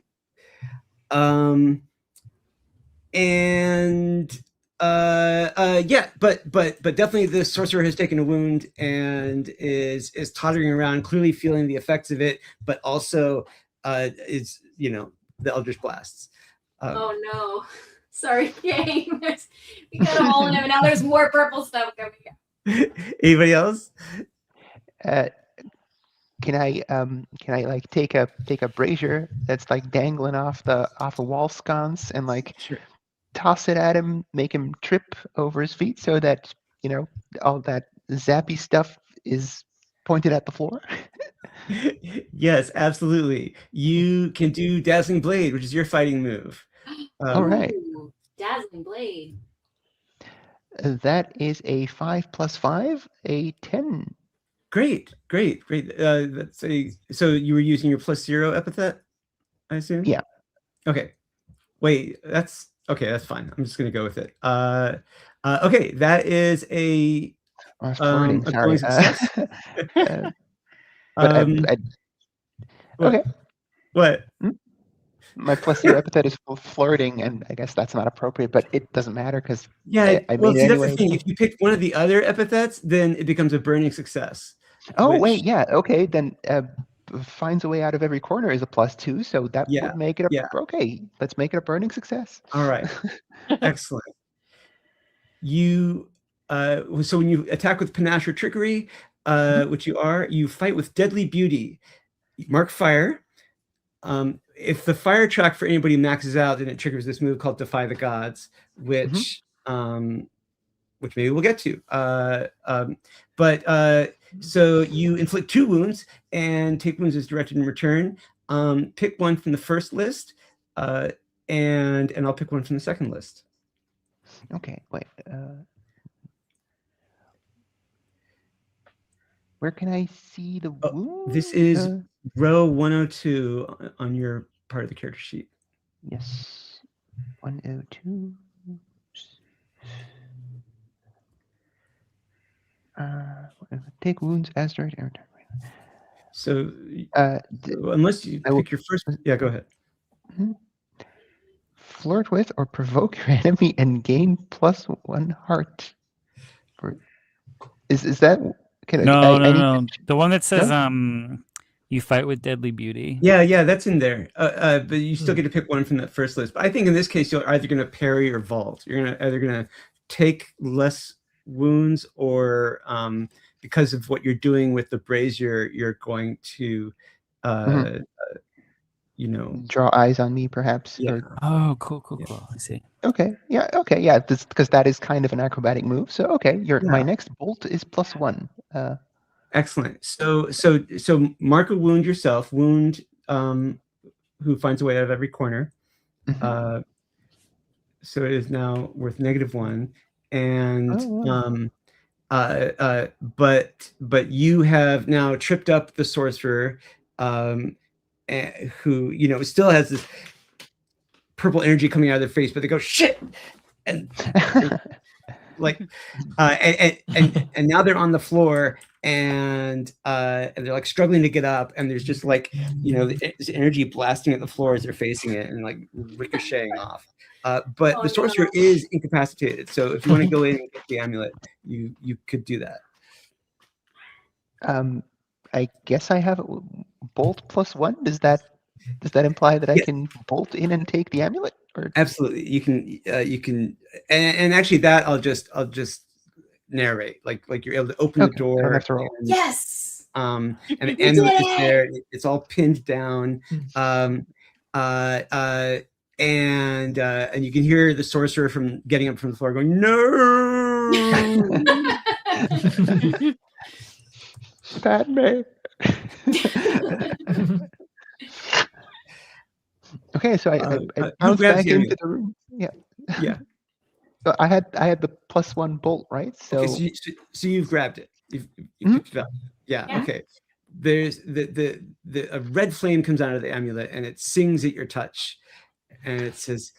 And yeah, but definitely the sorcerer has taken a wound and is tottering around, clearly feeling the effects of it, but also is the eldritch blasts. Oh no. Sorry, game. We got a hole in him, and now there's more purple stuff coming out. Anybody else? can I like take a brazier that's like dangling off a wall sconce and like Sure. toss it at him, make him trip over his feet so that all that zappy stuff is pointed at the floor? Yes, absolutely. You can do Dazzling Blade, which is your fighting move. All right. Ooh, Dazzling Blade. That is a 5 + 5, a 10. Great. So you were using your +0 epithet, I assume? Yeah. Okay. Wait, that's fine. I'm just gonna go with it. Okay, that is a I was flirting. a Sorry. glowing success. But What? okay. What? My +0 epithet is flirting, and I guess that's not appropriate, but it doesn't matter because Yeah, I well, made see, it that's anyway. the thing. If you pick one of the other epithets, then it becomes a burning success. Oh, which- wait, yeah, okay, then finds a way out of every corner is a +2, so that Yeah, would make it yeah. okay. Let's make it a burning success. All right, excellent. You, so when you attack with panache or trickery, which you are, you fight with deadly beauty. Mark fire. If the fire track for anybody maxes out, then it triggers this move called Defy the Gods, which maybe we'll get to. So you inflict 2 wounds and take wounds as directed in return. Pick one from the first list, and I'll pick one from the second list. Okay, wait. Where can I see the wound? This is row 102 on your part of the character sheet. Yes, 102. Take wounds as directed. So unless you pick your first, yeah, go ahead. Flirt with or provoke your enemy and gain +1 heart. Is that? No. The one that says you fight with deadly beauty. Yeah, that's in there. But you still get to pick one from that first list. But I think in this case, you're either going to parry or vault. You're either going to take less wounds, or because of what you're doing with the brazier, you're going to, draw eyes on me, perhaps. Yeah. Oh, cool. I see. Okay, yeah, because that is kind of an acrobatic move. So my next bolt is +1. Excellent. So mark a wound yourself. Wound who finds a way out of every corner. So it is now worth -1, and but you have now tripped up the sorcerer, who still has this purple energy coming out of their face, but they go shit, and and now they're on the floor, and they're like struggling to get up, and there's just like this energy blasting at the floor as they're facing it and like ricocheting off. But the sorcerer is incapacitated, so if you want to go in and get the amulet, you could do that. I guess I have a bolt +1. Does that imply that I can bolt in and take the amulet? Or? Absolutely, you can, and actually that I'll just narrate, like you're able to open the door. I don't have to roll. Yes. And the amulet is there. It's all pinned down. And you can hear the sorcerer from getting up from the floor going, "No!" Batman. Okay, so I bounced back into the room. Yeah. So I had the +1 bolt, right? So okay, so you've grabbed it. You've picked it up. Yeah. Okay. There's a red flame comes out of the amulet, and it sings at your touch, and it says,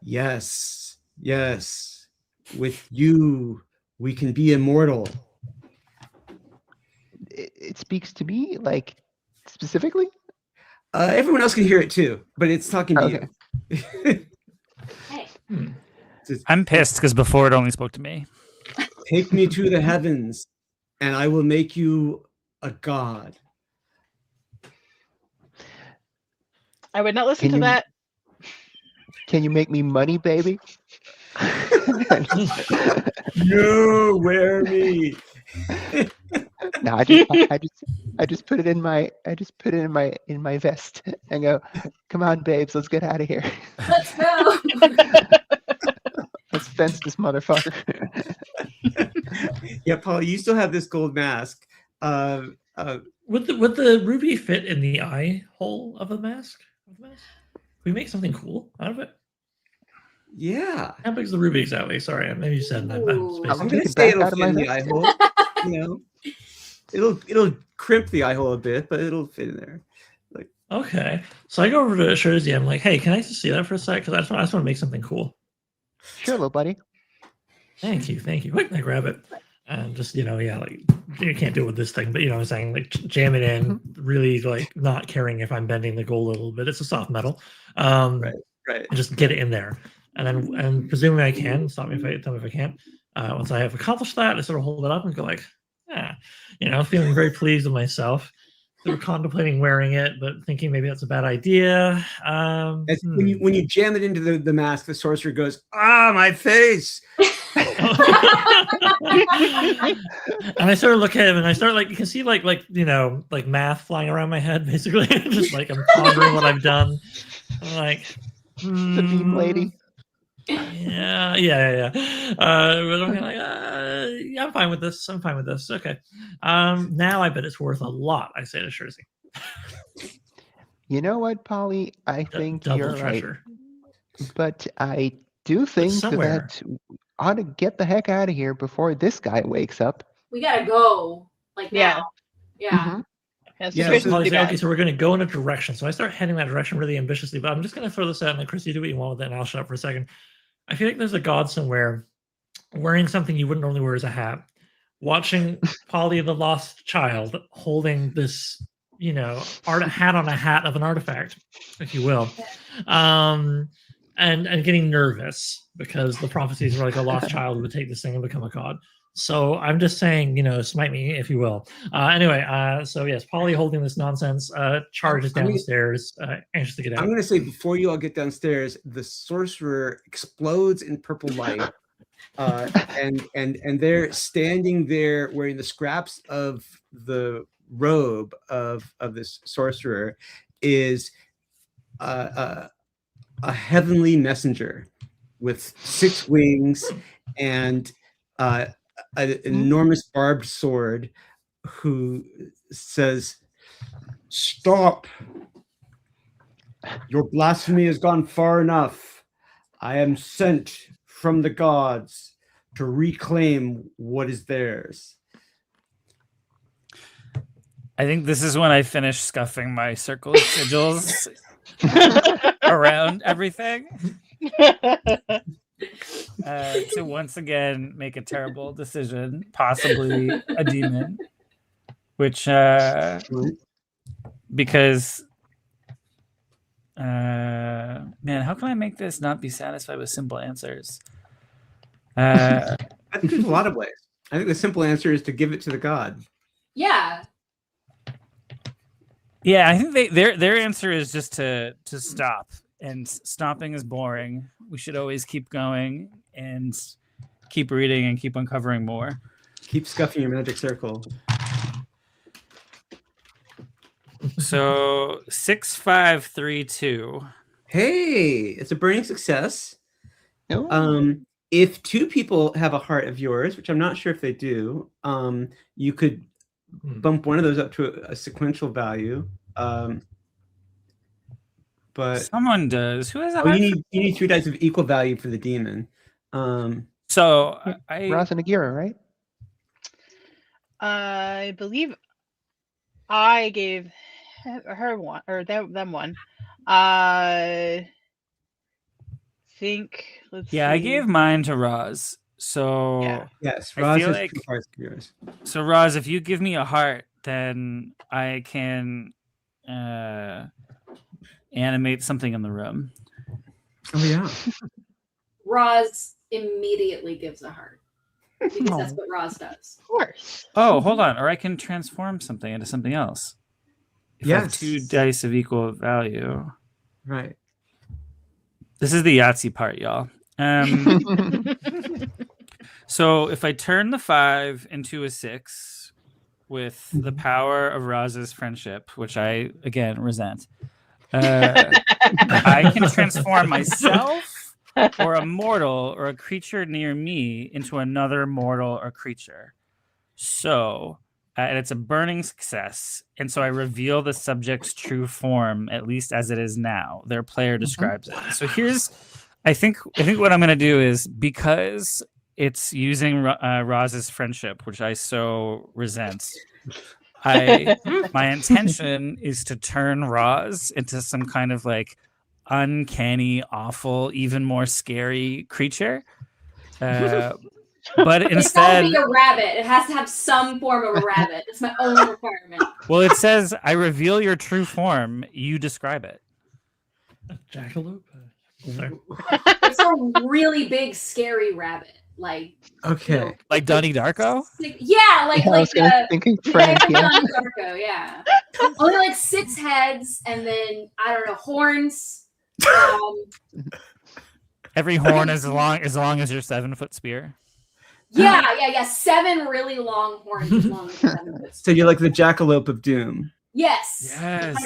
"Yes, with you we can be immortal." It speaks to me, like, specifically? Everyone else can hear it too, but it's talking to you. Hey. I'm pissed because before it only spoke to me. Take me to the heavens, and I will make you a god. I would not listen to that. Can you make me money, baby? No, wear me. No, I just put it in my vest and go, come on, babes, let's get out of here. Let's go. Let's fence this motherfucker. Yeah, Paul, you still have this gold mask. Would the ruby fit in the eye hole of the mask? Can we make something cool out of it? Yeah. How big's the ruby exactly? Sorry, maybe you said that. Ooh. I'm Take gonna it say back it'll out of fit in my the eye vest. hole. You know, it'll crimp the eye hole a bit, but it'll fit in there. Okay, so I go over to Shurzy. I'm like, hey, can I just see that for a sec? Because I just want to make something cool. Sure, little buddy. Thank you. Quick, I grab it and just like you can't do it with this thing, but I'm saying like jam it in, really like not caring if I'm bending the gold a little bit. It's a soft metal, Right. and just get it in there, and presuming I can. Tell me if I can't. Once I have accomplished that, I sort of hold it up and go like, feeling very pleased with myself. They were contemplating wearing it, but thinking maybe that's a bad idea. When you jam it into the mask, the sorcerer goes, "Ah, my face!" And I sort of look at him, and I start like you can see like math flying around my head, basically. Just like I'm pondering what I've done. I'm like, The beam lady. Yeah. But I'm like, yeah, I'm fine with this. Okay. Now I bet it's worth a lot. I say to Shurzy. You know what, Polly? I think Double you're treasure. right. But I do think somewhere. that ought to get the heck out of here before this guy wakes up. We gotta go. Like Yeah. now. Yeah. Mhm. Yes, Yeah, situation's so- pretty Okay, bad. so we're going to go in a direction. So I start heading that direction really ambitiously, but I'm just going to throw this out and let Chris, you do what you want with it, and I'll shut up for a second. I feel like there's a god somewhere wearing something you wouldn't normally wear as a hat, watching Polly the Lost Child holding this, hat on a hat of an artifact, if you will, and getting nervous because the prophecies were like a lost child would take this thing and become a god. So I'm just saying, smite me, if you will. Anyway, so yes, Polly holding this nonsense, charges down the stairs, anxious to get out. I'm going to say before you all get downstairs, the sorcerer explodes in purple light, and they're standing there wearing the scraps of the robe of this sorcerer is a heavenly messenger with 6 wings and an enormous barbed sword who says, "Stop. Your blasphemy has gone far enough. I am sent from the gods to reclaim what is theirs." I think this is when I finish scuffing my circle of sigils around everything to once again make a terrible decision, possibly a demon, which because man, how can I make this not be satisfied with simple answers? I think there's a lot of ways. I think the simple answer is to give it to the god. Yeah. Yeah, I think their answer is just to stop, and stopping is boring. We should always keep going and keep reading and keep uncovering more. Keep scuffing your magic circle. So 6-5-3-2. Hey, it's a burning success. Oh. If 2 people have a heart of yours, which I'm not sure if they do, you could bump one of those up to a sequential value. But Someone does. Who has a you heart? need 3 dice of equal value for the demon. So Ross and Agira, right? I believe I gave her one or them one. I think. Let's see. I gave mine to Roz. So Yeah. yes, I Roz feel has like- 2 hearts of yours. So Roz, if you give me a heart, then I can animate something in the room. Oh yeah. Roz immediately gives a heart. Because that's what Roz does. Of course. Oh, hold on. Or I can transform something into something else. If I have Yes. 2 dice of equal value. Right. This is the Yahtzee part, y'all. So if I turn the 5 into a 6, with the power of Raz's friendship, which I again resent, I can transform myself or a mortal or a creature near me into another mortal or creature. So, and it's a burning success. And so I reveal the subject's true form, at least as it is now. Their player describes it. So I think what I'm going to do is, because it's using Raz's friendship, which I so resent, my intention is to turn Raz into some kind of like uncanny, awful, even more scary creature. But It's instead, got to be a rabbit. It has to have some form of a rabbit. It's my only requirement. well, it says, "I reveal your true form. You describe it." Jackalope. Sorry. It's a really big, scary rabbit. Like, Okay. you know, Like Donnie Darko. yeah, like I was thinking Frank. Yeah. Donnie Darko, yeah. Only like 6 heads, and then I don't know, horns. Every horn is as long as your 7-foot spear. Yeah. 7 really long horns as long as 7 foot. So you're like the jackalope of doom. Yes. Yes.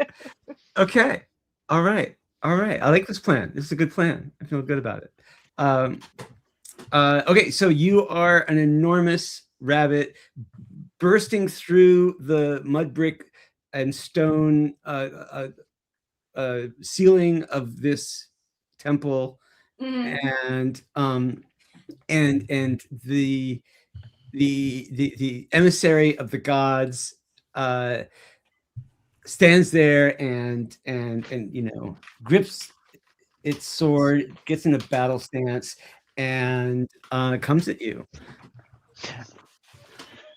100%. Okay. All right. I like this plan. This is a good plan. I feel good about it. Okay, so you are an enormous rabbit bursting through the mud brick and stone ceiling of this temple, and the emissary of the gods stands there and grips its sword, gets in a battle stance, and comes at you.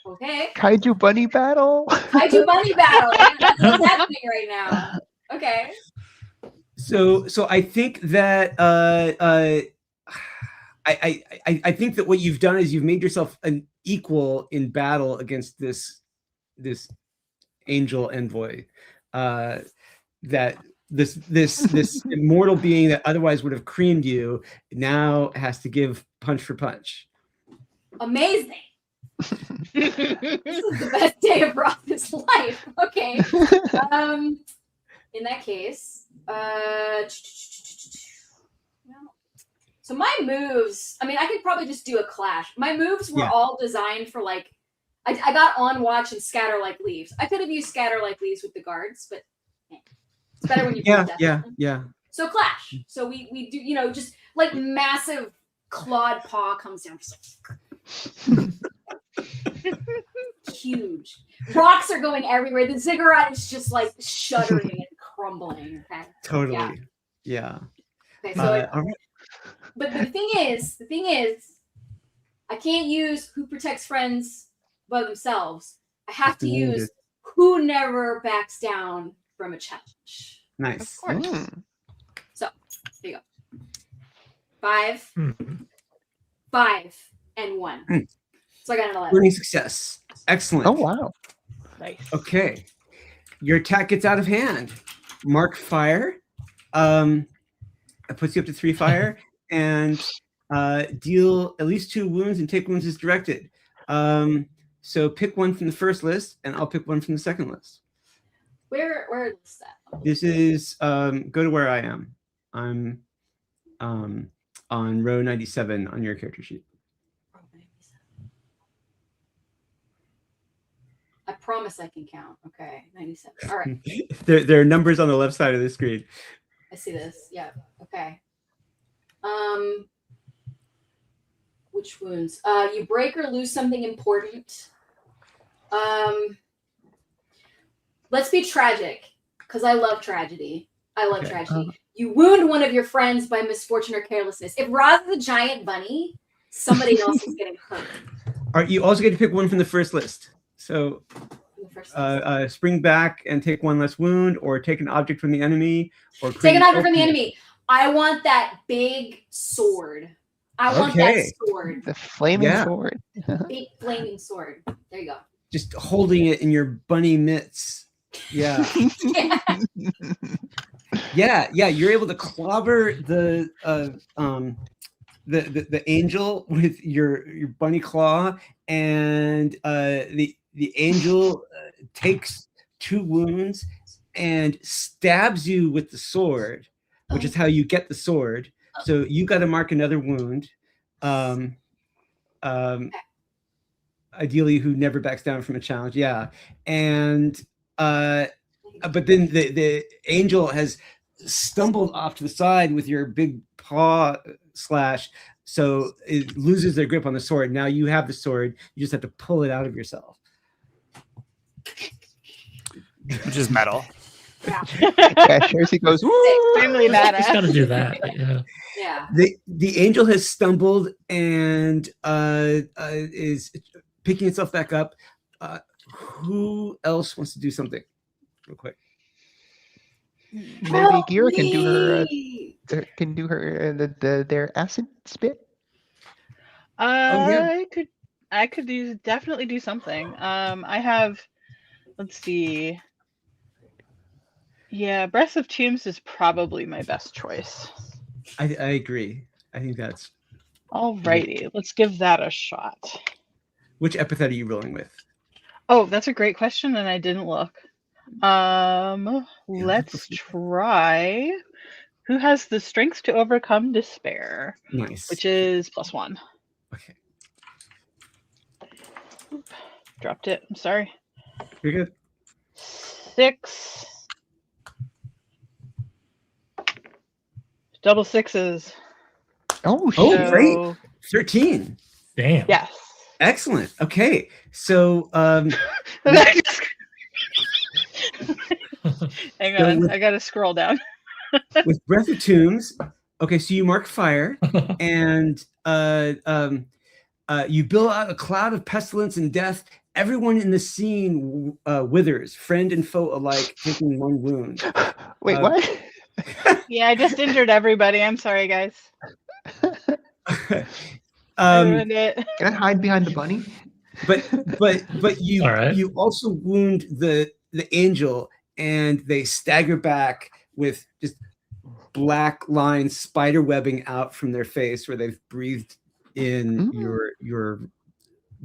Okay. Kaiju bunny battle. Kaiju bunny battle. That's what's happening right now. Okay. So I think that I think that what you've done is you've made yourself an equal in battle against this angel envoy. That this immortal being that otherwise would have creamed you now has to give punch for punch. Amazing. This is the best day of Roth's life. Okay. In that case, so my moves, I mean, I could probably just do a clash. My moves were all designed for like, I got on watch and scatter like leaves. I could have used scatter like leaves with the guards, but it's better when you yeah. So clash. So we do, just like massive clawed paw comes down. Huge. Rocks are going everywhere. The ziggurat is just like shuddering and crumbling. Okay. Totally. Yeah. Okay, so all right. but the thing is, I can't use who protects friends by themselves. I have to use who never backs down from a challenge. Nice. Of course. So there you go. 5, 5, and 1. So I got an 11. Learning success. Excellent. Oh wow. Nice. Okay. Your attack gets out of hand. Mark fire. It puts you up to 3 fire and deal at least 2 wounds and take wounds as directed. So pick one from the first list, and I'll pick one from the second list. Where is that? This is go to where I am. I'm on row 97 on your character sheet. I promise I can count. Okay, 97. All right. There are numbers on the left side of the screen. I see this. Yeah. Okay. Which wounds? You break or lose something important. Let's be tragic, because I love tragedy. I love tragedy. You wound one of your friends by misfortune or carelessness. If Roz is a giant bunny, somebody else is getting hurt. All right, you also get to pick one from the first list. So spring back and take 1 less wound, or take an object from the enemy, or take an object from the enemy. I want that big sword. I want that sword. The flaming sword. Big flaming sword. There you go. Just holding it in your bunny mitts. Yeah. Yeah. You're able to clobber the the angel with your bunny claw, and the angel takes 2 wounds and stabs you with the sword, which is how you get the sword. So you got to mark another wound. Ideally, who never backs down from a challenge. Yeah, and but then the angel has stumbled off to the side with your big paw slash, so it loses their grip on the sword. Now you have the sword. You just have to pull it out of yourself. Which is metal. Yeah. Yeah, Shersey goes, woo! Extremely Just got to badass. do that. Yeah. Yeah. The angel has stumbled and is picking itself back up. Who else wants to do something real quick? Maybe Gira can do her Me! their acid spit. yeah. I could definitely do something. I have, let's see. Yeah, Breath of Tombs is probably my best choice. I agree. I think that's. Alrighty, let's give that a shot. Which epithet are you rolling with? Oh, that's a great question, and I didn't look. Let's try. Who has the strength to overcome despair? Nice. Which is +1. Okay. Dropped it. I'm sorry. You're good. 6. Double 6s. Oh, Oh, shit. great. 13. Damn. Yes. Excellent. Okay. So Hang on, I gotta scroll down. with Breath of Tombs, okay, so you mark fire, and you build out a cloud of pestilence and death. Everyone in the scene withers, friend and foe alike, taking 1 wound. Wait, what? Yeah, I just injured everybody. I'm sorry, guys. I ruined it. Can I hide behind the bunny? but you All right. you also wound the angel, and they stagger back with just black lines spider webbing out from their face where they've breathed in your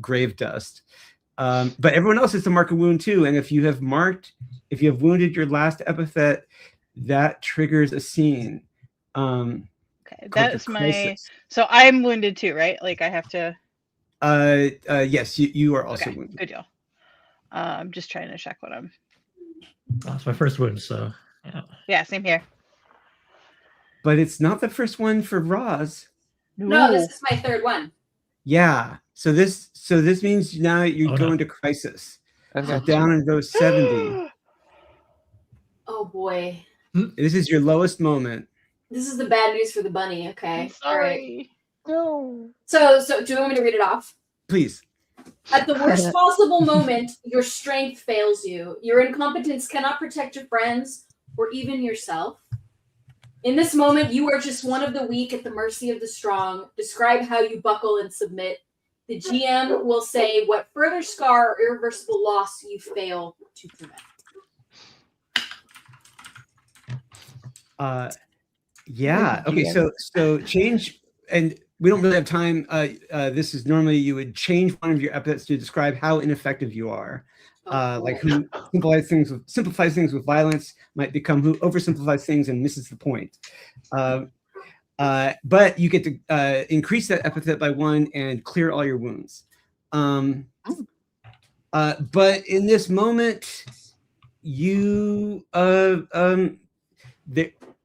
grave dust. But everyone else has to mark a wound too, and if you have wounded your last epithet, that triggers a scene. Okay, that is my. Crisis. So I'm wounded too, right? Like I have to. Yes, you are also Okay, wounded. good deal. I'm just trying to check what I'm. That's my first wound, so yeah. Yeah, same here. But it's not the first one for Roz. No, this is my 3rd one. Yeah. So this means now you Oh, go no. into crisis. I've So got down in row 70. Oh boy. This is your lowest moment. This is the bad news for the bunny. Okay. I'm sorry. No. So do you want me to read it off? Please. At the worst possible moment, your strength fails you. Your incompetence cannot protect your friends or even yourself. In this moment, you are just one of the weak at the mercy of the strong. Describe how you buckle and submit. The GM will say what further scar or irreversible loss you fail to prevent. Yeah. Okay. GM. So change, and we don't really have time. This is normally you would change one of your epithets to describe how ineffective you are. Like who simplifies things with violence might become who oversimplifies things and misses the point. But you get to increase that epithet by 1 and clear all your wounds. But in this moment, you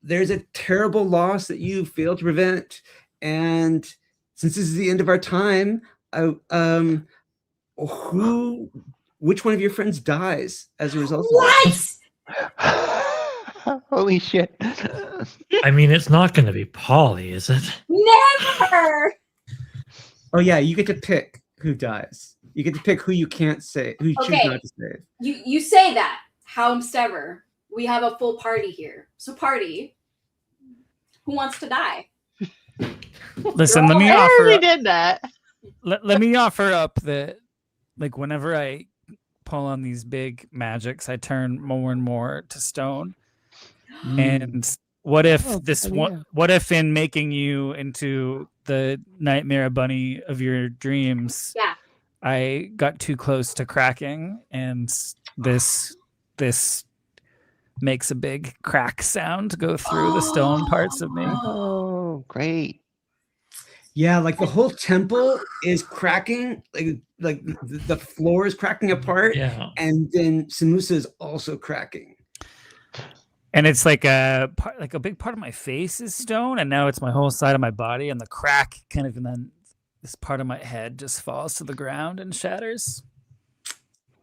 there's a terrible loss that you failed to prevent, and since this is the end of our time, which one of your friends dies as a result of What? Holy shit. I mean, it's not going to be Polly, is it? Never. Oh yeah, you get to pick who dies. You get to pick who you can't say, who you choose Okay. not to save. You say that. However, we have a full party here. So party. Who wants to die? Listen, let me I offer. already Up, did that. let me offer up that, like, whenever I pull on these big magics, I turn more and more to stone. And what if Oh, this yeah. one? What if in making you into the nightmare bunny of your dreams, Yeah. I got too close to cracking, and this makes a big crack sound go through the stone parts of me. Oh, great. Yeah, like the whole temple is cracking, like the floor is cracking apart, Yeah. and then Samusa is also cracking. And it's like a big part of my face is stone, and now it's my whole side of my body, and the crack kind of, and then this part of my head just falls to the ground and shatters.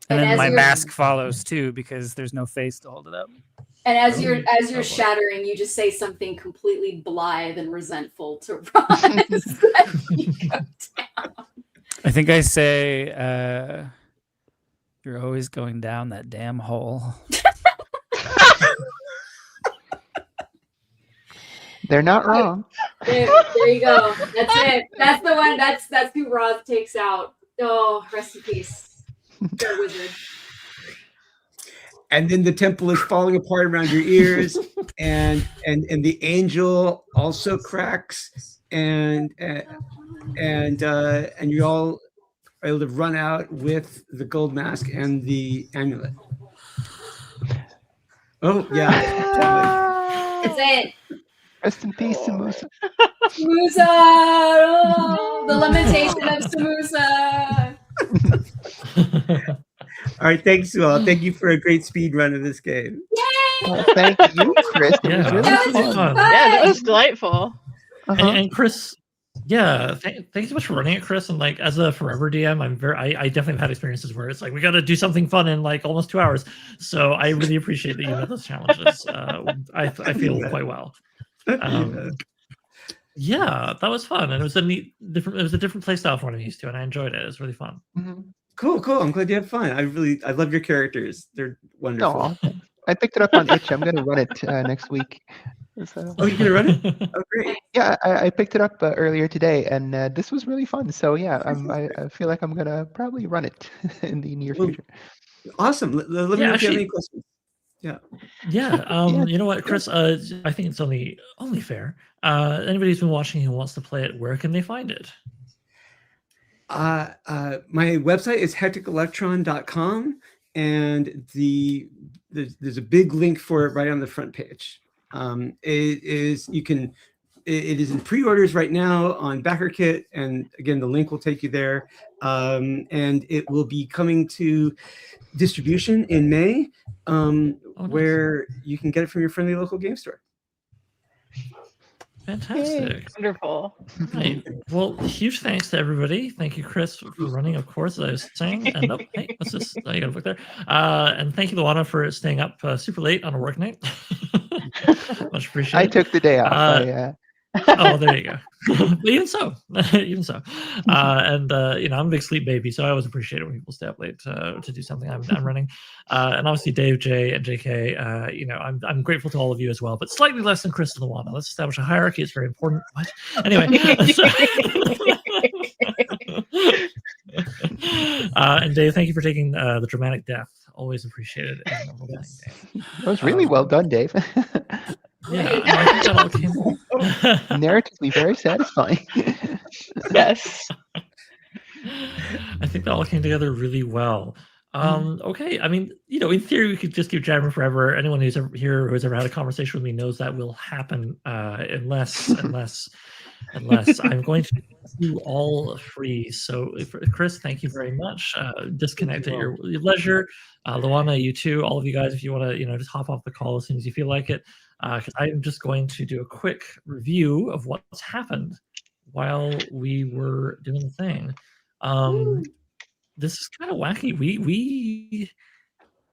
And And then as my you're- mask follows too, because there's no face to hold it up. And as you're boy. shattering, you just say something completely blithe and resentful to Roz as you go down. I think I say, "You're always going down that damn hole." They're not wrong. There you go. That's it. That's the one. That's who Roz takes out. Oh, rest in peace, Fair wizard. And then the temple is falling apart around your ears, and the angel also cracks, and you all are able to run out with the gold mask and the amulet. Oh yeah, That's it. Rest in peace, Samusa. Samusa. Oh, the lamentation of Samusa. all right. Thanks, you all. Thank you for a great speed run of this game. Yay! Well, thank you, Chris. It was Yeah, really that was fun. fun. Yeah, that was delightful. Uh-huh. And Chris, yeah, thanks so much for running it, Chris. And like as a forever DM, I definitely have had experiences where it's like we got to do something fun in like almost 2 hours. So I really appreciate that you met those challenges. I feel quite well. Yeah, that was fun, and it was a different play style from what I'm used to, and I enjoyed it. It was really fun. Mhm. Cool. I'm glad you had fun. I love your characters. They're wonderful. Aw, thanks. I picked it up on itch. I'm going to run it next week. So, Oh, you're gonna run it? Oh, great. yeah, I picked it up earlier today, and this was really fun. So yeah, I feel like I'm going to probably run it in the near Well, future. Awesome. Let me know if you have any questions. Yeah, Yeah. you know what, Chris? I think it's only fair. Anybody who's been watching who wants to play it, where can they find it? My website is hecticelectron.com, and there's a big link for it right on the front page. It is in pre-orders right now on BackerKit, and again the link will take you there. And it will be coming to distribution in May, nice. where you can get it from your friendly local game store. Fantastic. Wonderful. Right. Well, huge thanks to everybody. Thank you, Chris, for running, of course, as I was saying. And oh, hey, what's this? Oh, you got a book there. And thank you, Luana, for staying up super late on a work night. Much appreciated. I took the day off. Oh, there you go. But even so, and I'm a big sleep baby, so I always appreciate it when people stay up late to do something I'm running. And obviously, Dave, Jay, and JK, I'm grateful to all of you as well, but slightly less than Chris and Luana. Let's establish a hierarchy. It's very important. What? Anyway. And Dave, thank you for taking the dramatic death. Always appreciated it. It was really well done, Dave. Yeah, I think that all came. Narratively very satisfying. Yes. I think that all came together really well. Okay, I mean, in theory, we could just keep jabbering forever. Anyone who's ever here, who's ever had a conversation with me, knows that will happen unless I'm going to do all free. So, Chris, thank you very much. Disconnect at your leisure. Luana, you too. All of you guys, if you want to, just hop off the call as soon as you feel like it. Because I'm just going to do a quick review of what's happened while we were doing the thing. This is kind of wacky. We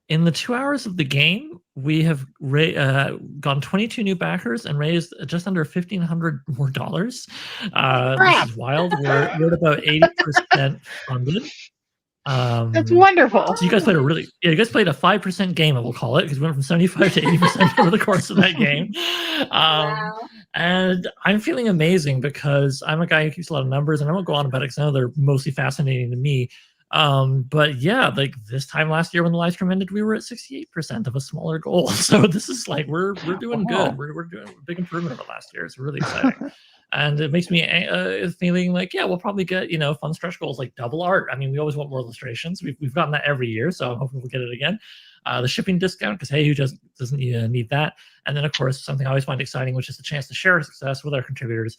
in the 2 hours of the game, we have gone 22 new backers and raised just under $1,500 more dollars. This is wild. We're at about 80% funded. That's wonderful. So you guys played you guys played a 5% game, we'll call it, because we went from 75 to 80% over the course of that game. Wow. And I'm feeling amazing because I'm a guy who keeps a lot of numbers, and I won't go on about it because I know they're mostly fascinating to me. But yeah, like this time last year when the live stream ended, we were at 68% of a smaller goal. So this is like we're doing good. We're doing a big improvement over last year. It's really exciting. And it makes me feeling like, yeah, we'll probably get, fun stretch goals like double art. I mean, we always want more illustrations. We've gotten that every year, so I'm hoping we'll get it again. The shipping discount, because hey, who doesn't need that? And then, of course, something I always find exciting, which is the chance to share success with our contributors.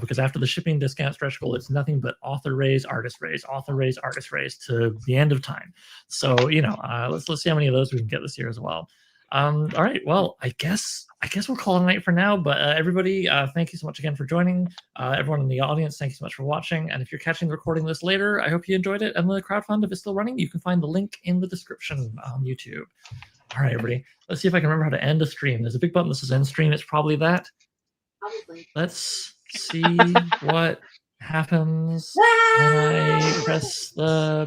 Because after the shipping discount stretch goal, it's nothing but author raise, artist raise, author raise, artist raise to the end of time. So let's see how many of those we can get this year as well. All right, well, I guess we'll call it a night for now. But everybody, thank you so much again for joining. Everyone in the audience, thank you so much for watching. And if you're catching the recording this later, I hope you enjoyed it. And the crowdfund, if it's still running, you can find the link in the description on YouTube. All right, everybody, let's see if I can remember how to end a stream. There's a big button that says end stream. It's probably that. Probably. Let's see what happens when I press the